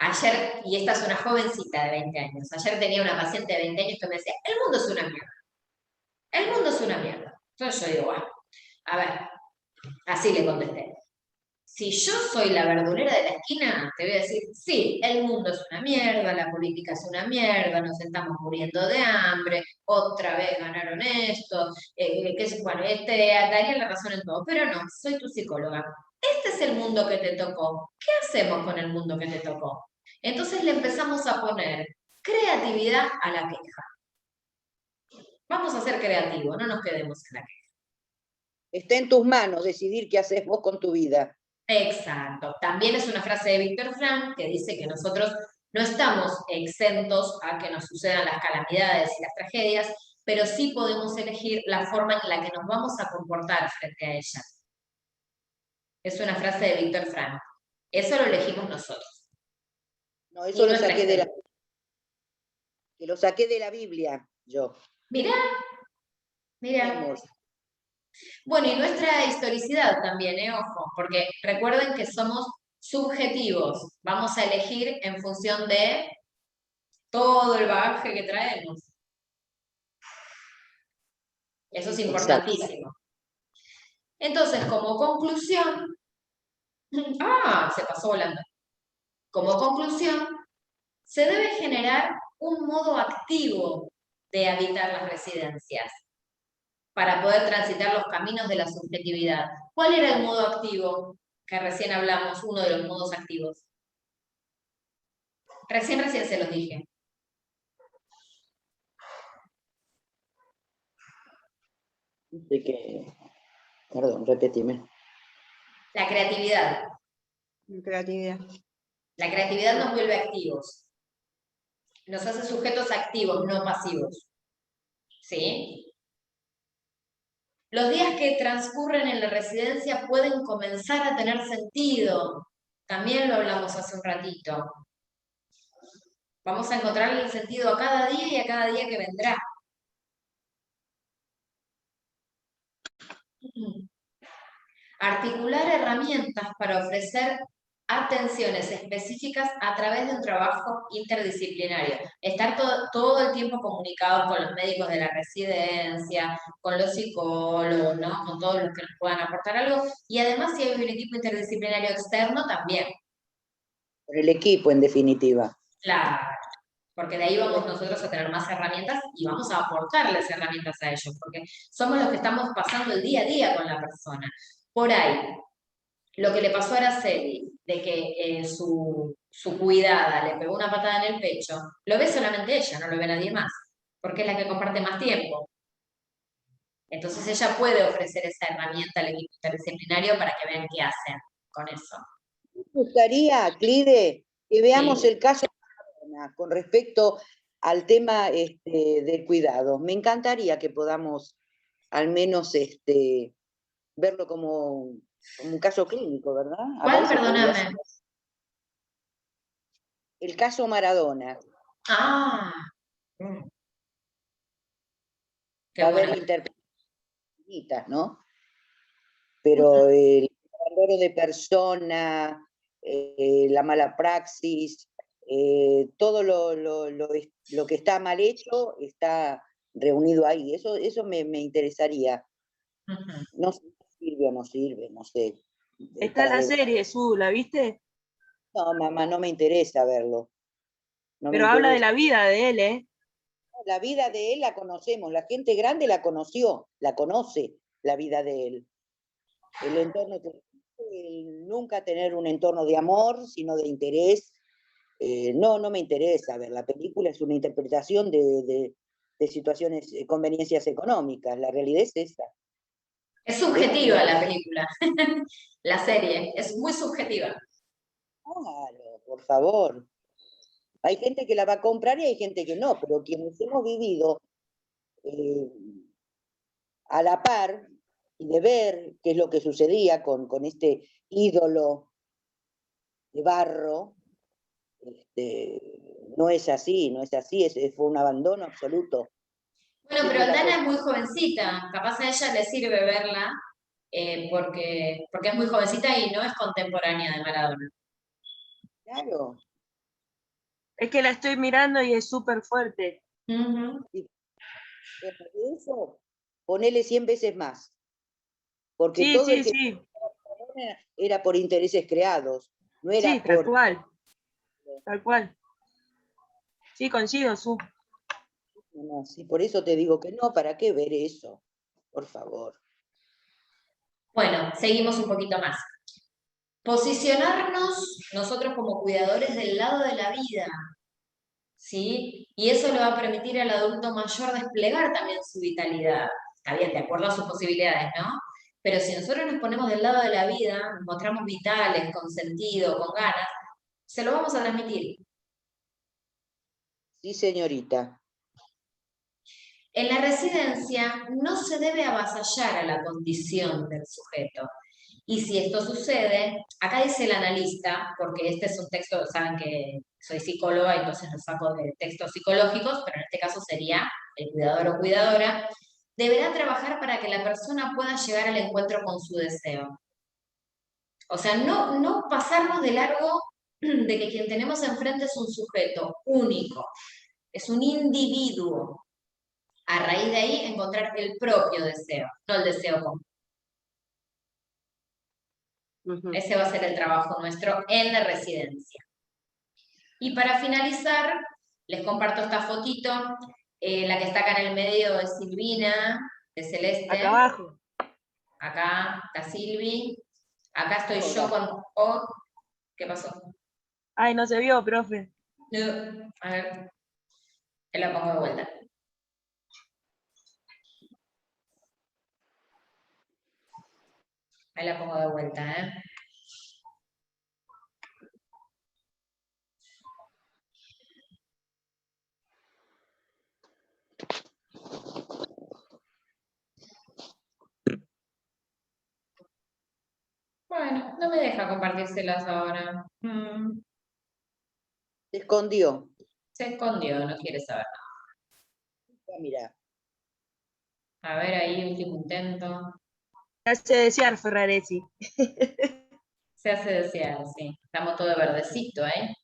Ayer, y esta es una jovencita de 20 años, ayer tenía una paciente de 20 años que me decía, el mundo es una mierda. El mundo es una mierda. Entonces yo digo, bueno, a ver, así le contesté. Si yo soy la verdulera de la esquina, te voy a decir, sí, el mundo es una mierda, la política es una mierda, nos estamos muriendo de hambre, otra vez ganaron esto, bueno, daría la razón en todo, pero no, soy tu psicóloga. Este es el mundo que te tocó. ¿Qué hacemos con el mundo que te tocó? Entonces le empezamos a poner creatividad a la queja. Vamos a ser creativos, no nos quedemos en la queja. Está en tus manos decidir qué haces vos con tu vida. Exacto. También es una frase de Víctor Frank que dice que nosotros no estamos exentos a que nos sucedan las calamidades y las tragedias, pero sí podemos elegir la forma en la que nos vamos a comportar frente a ellas. Es una frase de Víctor Frank. Eso lo elegimos nosotros. No, eso Y lo nuestra saqué de experiencia. que lo saqué de la Biblia, yo. Mirá. Tenemos. Bueno, y nuestra historicidad también, ojo, porque recuerden que somos subjetivos. Vamos a elegir en función de todo el bagaje que traemos. Eso es importantísimo. Entonces, como conclusión, se pasó volando. Como conclusión, se debe generar un modo activo de habitar las residencias para poder transitar los caminos de la subjetividad. ¿Cuál era el modo activo que recién hablamos, uno de los modos activos? Recién se los dije. De que, perdón, repetime. La creatividad. Creatividad. La creatividad nos vuelve activos. Nos hace sujetos activos, no pasivos. ¿Sí? Los días que transcurren en la residencia pueden comenzar a tener sentido. También lo hablamos hace un ratito. Vamos a encontrarle el sentido a cada día y a cada día que vendrá. Articular herramientas para ofrecer atenciones específicas a través de un trabajo interdisciplinario. Estar todo el tiempo comunicados con los médicos de la residencia, con los psicólogos, ¿no? Con todos los que nos puedan aportar algo. Y además, si hay un equipo interdisciplinario externo, también. Por el equipo, en definitiva. Claro, porque de ahí vamos nosotros a tener más herramientas y vamos a aportarles herramientas a ellos, porque somos los que estamos pasando el día a día con la persona. Por ahí, lo que le pasó a Araceli, de que su cuidada le pegó una patada en el pecho, lo ve solamente ella, no lo ve nadie más, porque es la que comparte más tiempo. Entonces ella puede ofrecer esa herramienta al equipo interdisciplinario para que vean qué hacen con eso. Me gustaría, Clide, que veamos Sí. el caso con respecto al tema del cuidado. Me encantaría que podamos al menos verlo como un caso clínico, ¿verdad? A ¿Cuál? ver si podría Perdóname. ser. El caso Maradona. Ah. Mm. Qué Va a bueno. haber interpretaciones, ¿no? Pero el abandono de persona, la mala praxis, todo lo que está mal hecho está reunido ahí. Eso me interesaría. Ujú. No sé si sirve o no sirve, no sé. Está la serie, ¿la viste? No, mamá, no me interesa verlo. No me Pero habla de interesa. la vida de él, ¿eh? La vida de él la conocemos, la gente grande la conoció, la conoce la vida de él. El entorno, el nunca tener un entorno de amor, sino de interés. No me interesa ver la película, es una interpretación de de situaciones, conveniencias económicas. La realidad es esa. Es subjetiva la película, la serie, es muy subjetiva. Claro, por favor. Hay gente que la va a comprar y hay gente que no, pero quienes hemos vivido a la par y de ver qué es lo que sucedía con este ídolo de barro, no es así, no es así, fue un abandono absoluto. Bueno, pero Aldana es muy jovencita, capaz a ella le sirve verla, porque es muy jovencita y no es contemporánea de Maradona. Claro. Es que la estoy mirando y es súper fuerte. Ujú. Bueno, de eso, ponele 100 veces más. Porque Sí, todo sí, el que sí, era por intereses creados, no era sí, tal por... cual, tal cual. Sí, coincido, Su. No, sí, por eso te digo que no, ¿para qué ver eso? Por favor. Bueno, seguimos un poquito más. Posicionarnos nosotros como cuidadores del lado de la vida, ¿sí? Y eso le va a permitir al adulto mayor desplegar también su vitalidad. Está bien, de acuerdo a sus posibilidades, ¿no? Pero si nosotros nos ponemos del lado de la vida, nos mostramos vitales, con sentido, con ganas, se lo vamos a transmitir. Sí, señorita. En la residencia no se debe avasallar a la condición del sujeto. Y si esto sucede, acá dice el analista, porque este es un texto, saben que soy psicóloga, entonces lo saco de textos psicológicos, pero en este caso sería el cuidador o cuidadora, deberá trabajar para que la persona pueda llegar al encuentro con su deseo. O sea, no pasarnos de largo de que quien tenemos enfrente es un sujeto único, es un individuo. A raíz de ahí, encontrar el propio deseo, no el deseo común. Ese va a ser el trabajo nuestro en la residencia. Y para finalizar, les comparto esta fotito. La que está acá en el medio es Silvina, de Celeste. Acá abajo. Acá está Silvi. Acá estoy yo con O. ¿Qué pasó? Ay, no se vio, profe. No, a ver. Te la pongo de vuelta. Ahí la pongo de vuelta, ¿eh? Bueno, no me deja compartírselas ahora. Se escondió. Se escondió, no quiere saber Mira. nada. A ver, ahí, último intento. Se hace desear, Ferraresi. Se hace desear, sí. Estamos todo verdecito, ¿eh?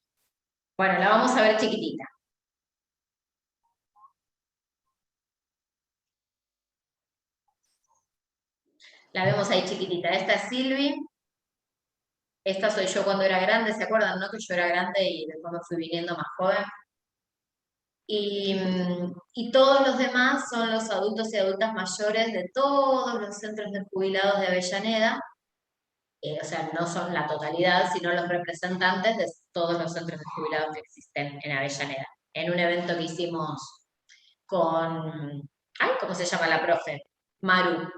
Bueno, la vamos a ver chiquitita. La vemos ahí chiquitita. Esta es Silvi. Esta soy yo cuando era grande, ¿se acuerdan, no? Que yo era grande y después me fui viniendo más joven. Y todos los demás son los adultos y adultas mayores de todos los centros de jubilados de Avellaneda. O sea, no son la totalidad, sino los representantes de todos los centros de jubilados que existen en Avellaneda. En un evento que hicimos con, ay, ¿cómo se llama la profe? Maru,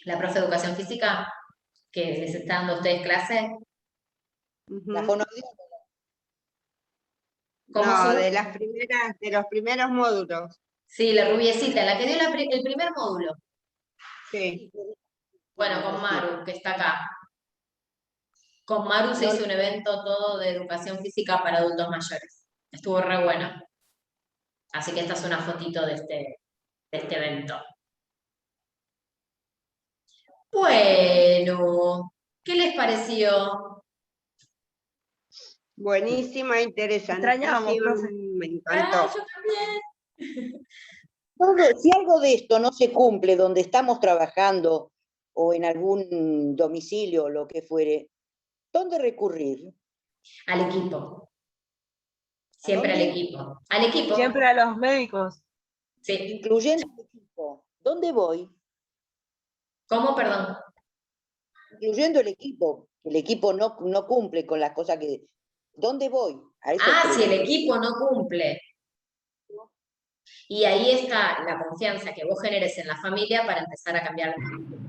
la profe de educación física, que les está dando a ustedes clase. La fonoaudióloga. No, de los primeros módulos. Sí, la rubiecita, la que dio el primer módulo. Sí. Bueno, con Maru, que está acá. Con Maru se hizo un evento todo de educación física para adultos mayores. Estuvo re bueno. Así que esta es una fotito de este evento. Bueno, ¿qué les pareció? Buenísima, Extrañamos, interesantísima, profe. me encantó. Yo también. Si algo de esto no se cumple donde estamos trabajando o en algún domicilio o lo que fuere, ¿dónde recurrir? Al equipo. Siempre al equipo. Al equipo. Siempre a los médicos. Sí. Incluyendo el equipo. ¿Dónde voy? ¿Cómo, perdón? Incluyendo el equipo. El equipo no cumple con las cosas que... ¿Dónde voy? A eso Si el pregunto. equipo no cumple. Y ahí está la confianza que vos generes en la familia para empezar a cambiar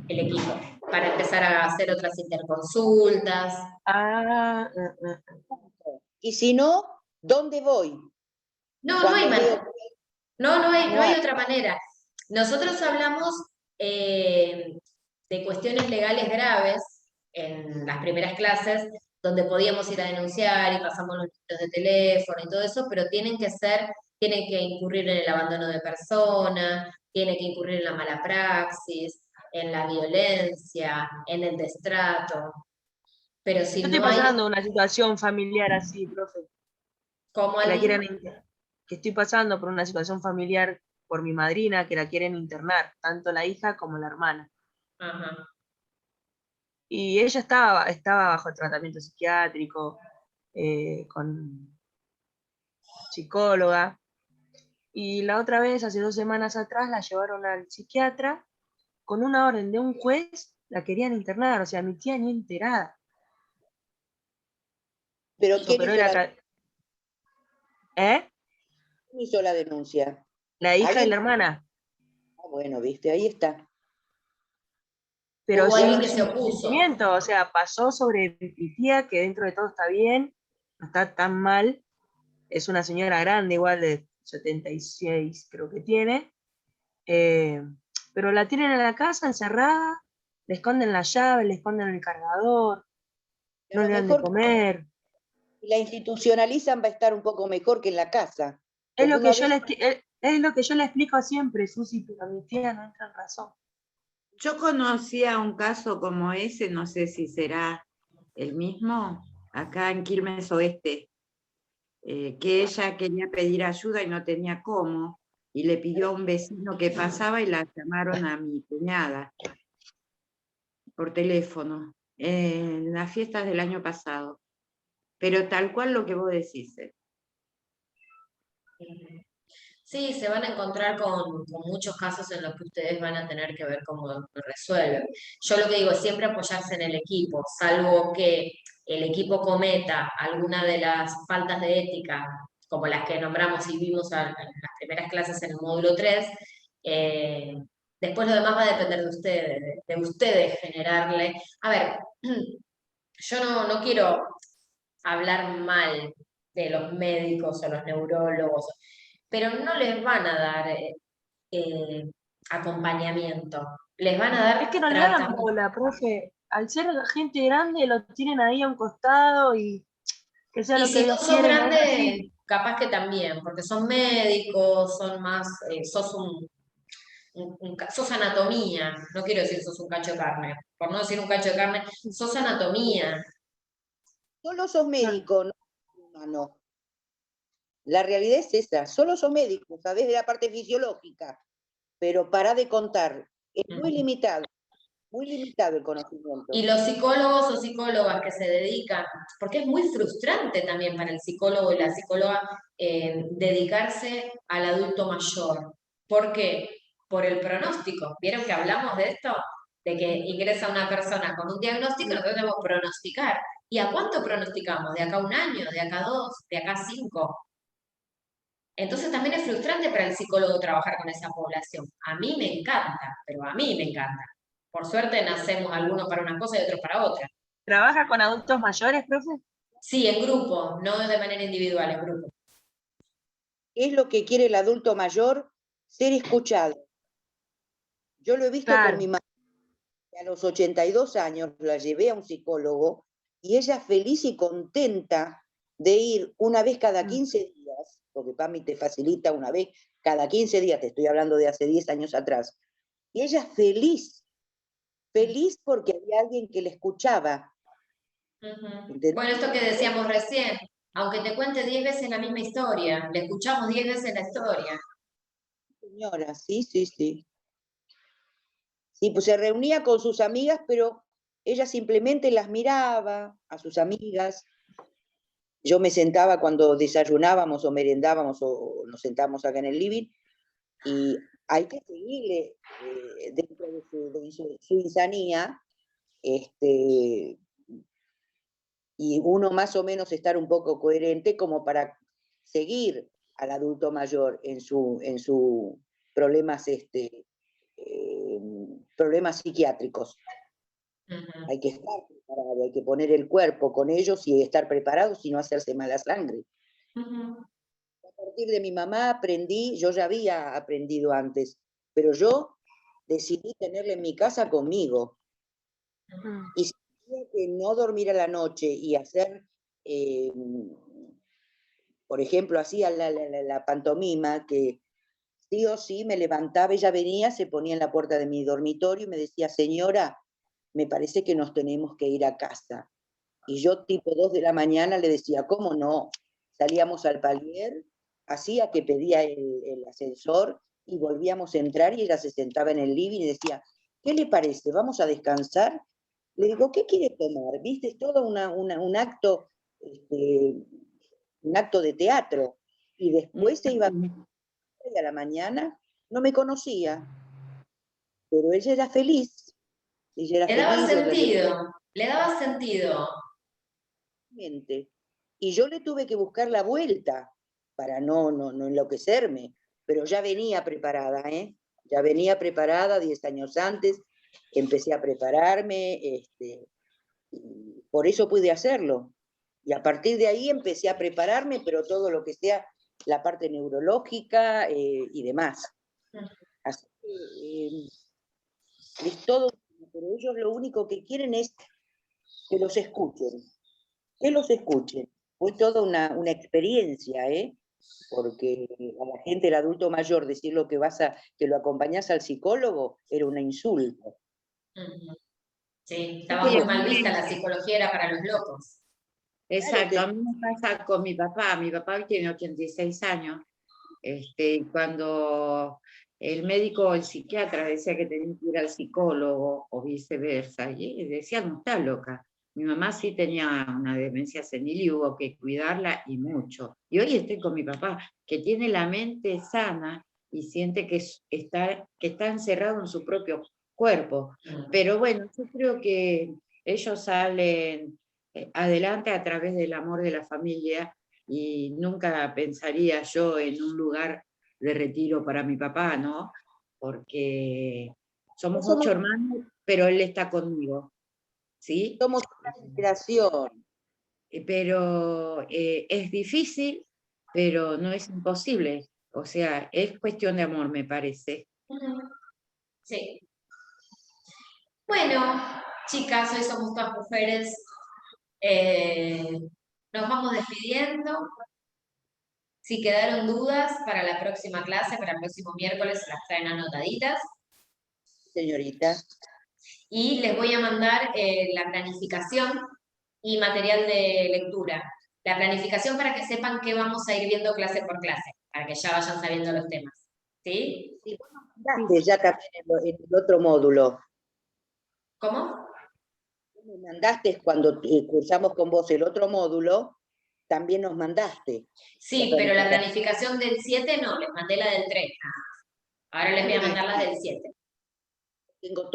el equipo, para empezar a hacer otras interconsultas. Y si no, ¿dónde voy? No, no hay Cuando veo... manera. No hay otra manera. Nosotros hablamos de cuestiones legales graves en las primeras clases, donde podíamos ir a denunciar y pasamos los números de teléfono y todo eso, pero tienen que incurrir en el abandono de persona, tiene que incurrir en la mala praxis, en la violencia, en el destrato. Pero si Yo estoy no hay, pasando una situación familiar así, profe, como que la alguien, quieren que estoy pasando por una situación familiar por mi madrina que la quieren internar, tanto la hija como la hermana. ajá, Y ella estaba bajo tratamiento psiquiátrico, con psicóloga. Y la otra vez, hace 2 semanas atrás, la llevaron al psiquiatra con una orden de un juez, la querían internar, o sea, mi tía ni enterada. ¿Pero quién Superó hizo la, ¿Eh? quién hizo la denuncia? La hija y ¿Alguien? la hermana. Ah, bueno, viste, ahí está. Pero hubo alguien sin, que se sin opuso. resentimiento, o sea, pasó sobre mi tía, que dentro de todo está bien, no está tan mal, es una señora grande, igual de 76 creo que tiene, pero la tienen en la casa encerrada, le esconden la llave, le esconden el cargador, A no lo le dan de mejor comer. si la institucionalizan va a estar un poco mejor que en la casa. Es Porque lo uno que a yo veces... es lo que yo le explico siempre, Susi, pero mi tía no entra en razón. Yo conocía un caso como ese, no sé si será el mismo, acá en Quilmes Oeste, que ella quería pedir ayuda y no tenía cómo, y le pidió a un vecino que pasaba y la llamaron a mi cuñada por teléfono, en las fiestas del año pasado. Pero tal cual lo que vos decís. Sí, se van a encontrar con muchos casos en los que ustedes van a tener que ver cómo lo resuelven. Yo lo que digo es siempre apoyarse en el equipo, salvo que el equipo cometa alguna de las faltas de ética, como las que nombramos y vimos en las primeras clases en el módulo 3. eh, Después lo demás va a depender de ustedes generarle. A ver, yo no quiero hablar mal de los médicos o los neurólogos, pero no les van a dar eh, acompañamiento, les van a Es que dar no le dan tratamiento. bola, profe. Al ser gente grande lo tienen ahí a un costado y que sea Y lo que si no Dios sos quiere, no es grande, así. capaz que también, porque son médicos, son más, sos sos anatomía, no quiero decir sos un cacho de carne, por no decir un cacho de carne, sos anatomía. Solo sos médico, no humano. La realidad es esa, solo sos médico, sabés de la parte fisiológica, pero para de contar. Es muy limitado el Y conocimiento. los psicólogos o psicólogas que se dedican, porque es muy frustrante también para el psicólogo y la psicóloga dedicarse al adulto mayor. ¿Por qué? Por el pronóstico. ¿Vieron que hablamos de esto? De que ingresa una persona con un diagnóstico, nosotros debemos pronosticar. ¿Y a cuánto pronosticamos? ¿De acá a 1 año? ¿De acá a 2? ¿De acá a 5? Entonces también es frustrante para el psicólogo trabajar con esa población. A mí me encanta, pero a mí me encanta. Por suerte nacemos algunos para una cosa y otros para otra. ¿Trabaja con adultos mayores, profe? Sí, en grupo, no de manera individual, en grupo. ¿Qué es lo que quiere el adulto mayor? Ser escuchado. Yo lo he visto con Claro. mi madre. A los 82 años la llevé a un psicólogo y ella feliz y contenta de ir una vez cada 15 días, porque PAMI te facilita una vez cada 15 días, te estoy hablando de hace 10 años atrás, y ella feliz porque había alguien que le escuchaba. Bueno, esto que decíamos recién, aunque te cuente 10 veces la misma historia, le escuchamos 10 veces la historia. Señora, sí, sí, sí. Sí, pues se reunía con sus amigas, pero ella simplemente las miraba a sus amigas. Yo me sentaba cuando desayunábamos o merendábamos o nos sentábamos acá en el living y hay que seguirle dentro de su insanía, y uno más o menos estar un poco coherente como para seguir. al adulto mayor en su problemas, problemas psiquiátricos. Ujú. Hay que estar preparado, hay que poner el cuerpo con ellos y estar preparados y no hacerse mala sangre. Ujú. A partir de mi mamá aprendí, yo ya había aprendido antes, pero yo decidí tenerla en mi casa conmigo. Mm. Y si tenía que no dormir a la noche y hacer, por ejemplo, hacía la pantomima, que sí o sí me levantaba, ella venía, se ponía en la puerta de mi dormitorio y me decía, señora, me parece que nos tenemos que ir a casa. Y yo tipo 2 de la mañana le decía, ¿cómo no? Salíamos al palier, hacía que pedía el ascensor y volvíamos a entrar y ella se sentaba en el living y decía, ¿qué le parece? ¿Vamos a descansar? Le digo, ¿qué quiere tomar? ¿Viste? Es todo un acto, un acto de teatro. Y después se iba a la mañana, no me conocía, pero ella era feliz. Ella era Le daba feliz, sentido, le daba sentido. realmente. Y yo le tuve que buscar la vuelta para no enloquecerme, pero ya venía preparada, ¿eh? Ya venía preparada 10 años antes, empecé a prepararme, y por eso pude hacerlo. Y a partir de ahí empecé a prepararme, pero todo lo que sea la parte neurológica y demás. Así que es todo, pero ellos lo único que quieren es que los escuchen, que los escuchen. Fue toda una experiencia, ¿eh? Porque a la gente, el adulto mayor, decir lo que que lo acompañás al psicólogo era un insulto. Ujú. Sí, Sí, estaba porque muy a mí mal vista, la me- psicología era para los locos. Exacto, Claro a mí me pasa con mi papá tiene 86 años, y cuando el médico o el psiquiatra decía que tenía que ir al psicólogo o viceversa, y decía, no está loca. Mi mamá sí tenía una demencia senil y hubo que cuidarla y mucho. Y hoy estoy con mi papá, que tiene la mente sana y siente que está encerrado en su propio cuerpo. Pero bueno, yo creo que ellos salen adelante a través del amor de la familia y nunca pensaría yo en un lugar de retiro para mi papá, ¿no? Porque somos 8 hermanos, pero él está conmigo, ¿sí? somos una generación. Pero es difícil, pero no es imposible. O sea, es cuestión de amor, me parece. Ujú. Sí. Bueno, chicas, hoy somos todas mujeres. Nos vamos despidiendo. Si quedaron dudas para la próxima clase, para el próximo miércoles, las traen anotaditas. Señorita. Y les voy a mandar la planificación y material de lectura. La planificación para que sepan qué vamos a ir viendo clase por clase, para que ya vayan sabiendo los temas. ¿Sí? Sí, vos nos mandaste ya también en el otro módulo. ¿Cómo? Vos me mandaste cuando cursamos con vos el otro módulo, también nos mandaste. Sí, pero la planificación del 7 no, les mandé la del 3. Ahora les voy a mandar las del 7. Tengo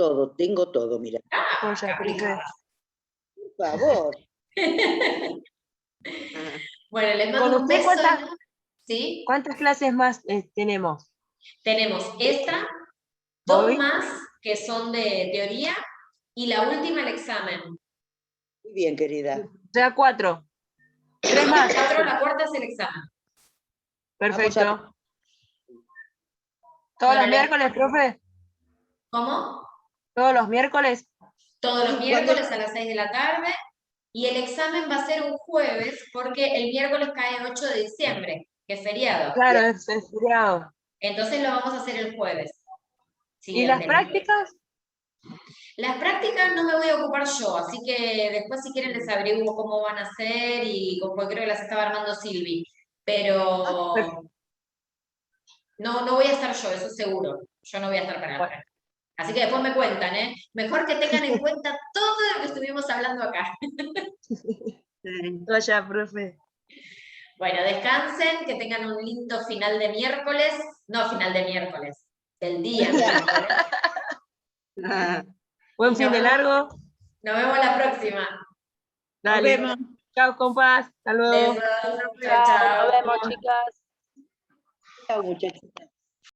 todo, mira. Ah, Joya, Capricornio. Por favor. Bueno, les ¿Con mando un usted beso. ¿Sí? cuántas clases más tenemos? Tenemos esta, 2 Hoy. más que son de teoría y la última el examen. Muy bien, querida. Ya 4. 3 más. 4, la cuarta es el examen. Perfecto. ¿Todos Bueno, los miércoles, profe? ¿Cómo? ¿Todos los miércoles? Todos los Sí, miércoles a las 6 de la tarde. Y el examen va a ser un jueves porque el miércoles cae 8 de diciembre, que es feriado. Claro, es feriado. Entonces lo vamos a hacer el jueves. ¿Y las Siguiente. prácticas? Las prácticas no me voy a ocupar yo, así que después si quieren les averiguo cómo van a ser y porque creo que las estaba armando Silvi. Pero no voy a estar yo, eso seguro. Yo no voy a estar para Bueno. atrás. Así que después me cuentan, ¿eh? Mejor que tengan en cuenta todo lo que estuvimos hablando acá. Vaya, profe. Bueno, descansen, que tengan un lindo final de miércoles. No, final de miércoles, del día miércoles. Buen fin de largo. Nos vemos la próxima. Dale. Nos vemos. Chao, compas. Hasta luego. Besos. Chao, Chao. chao. Nos vemos, chicas. Chao, muchachita.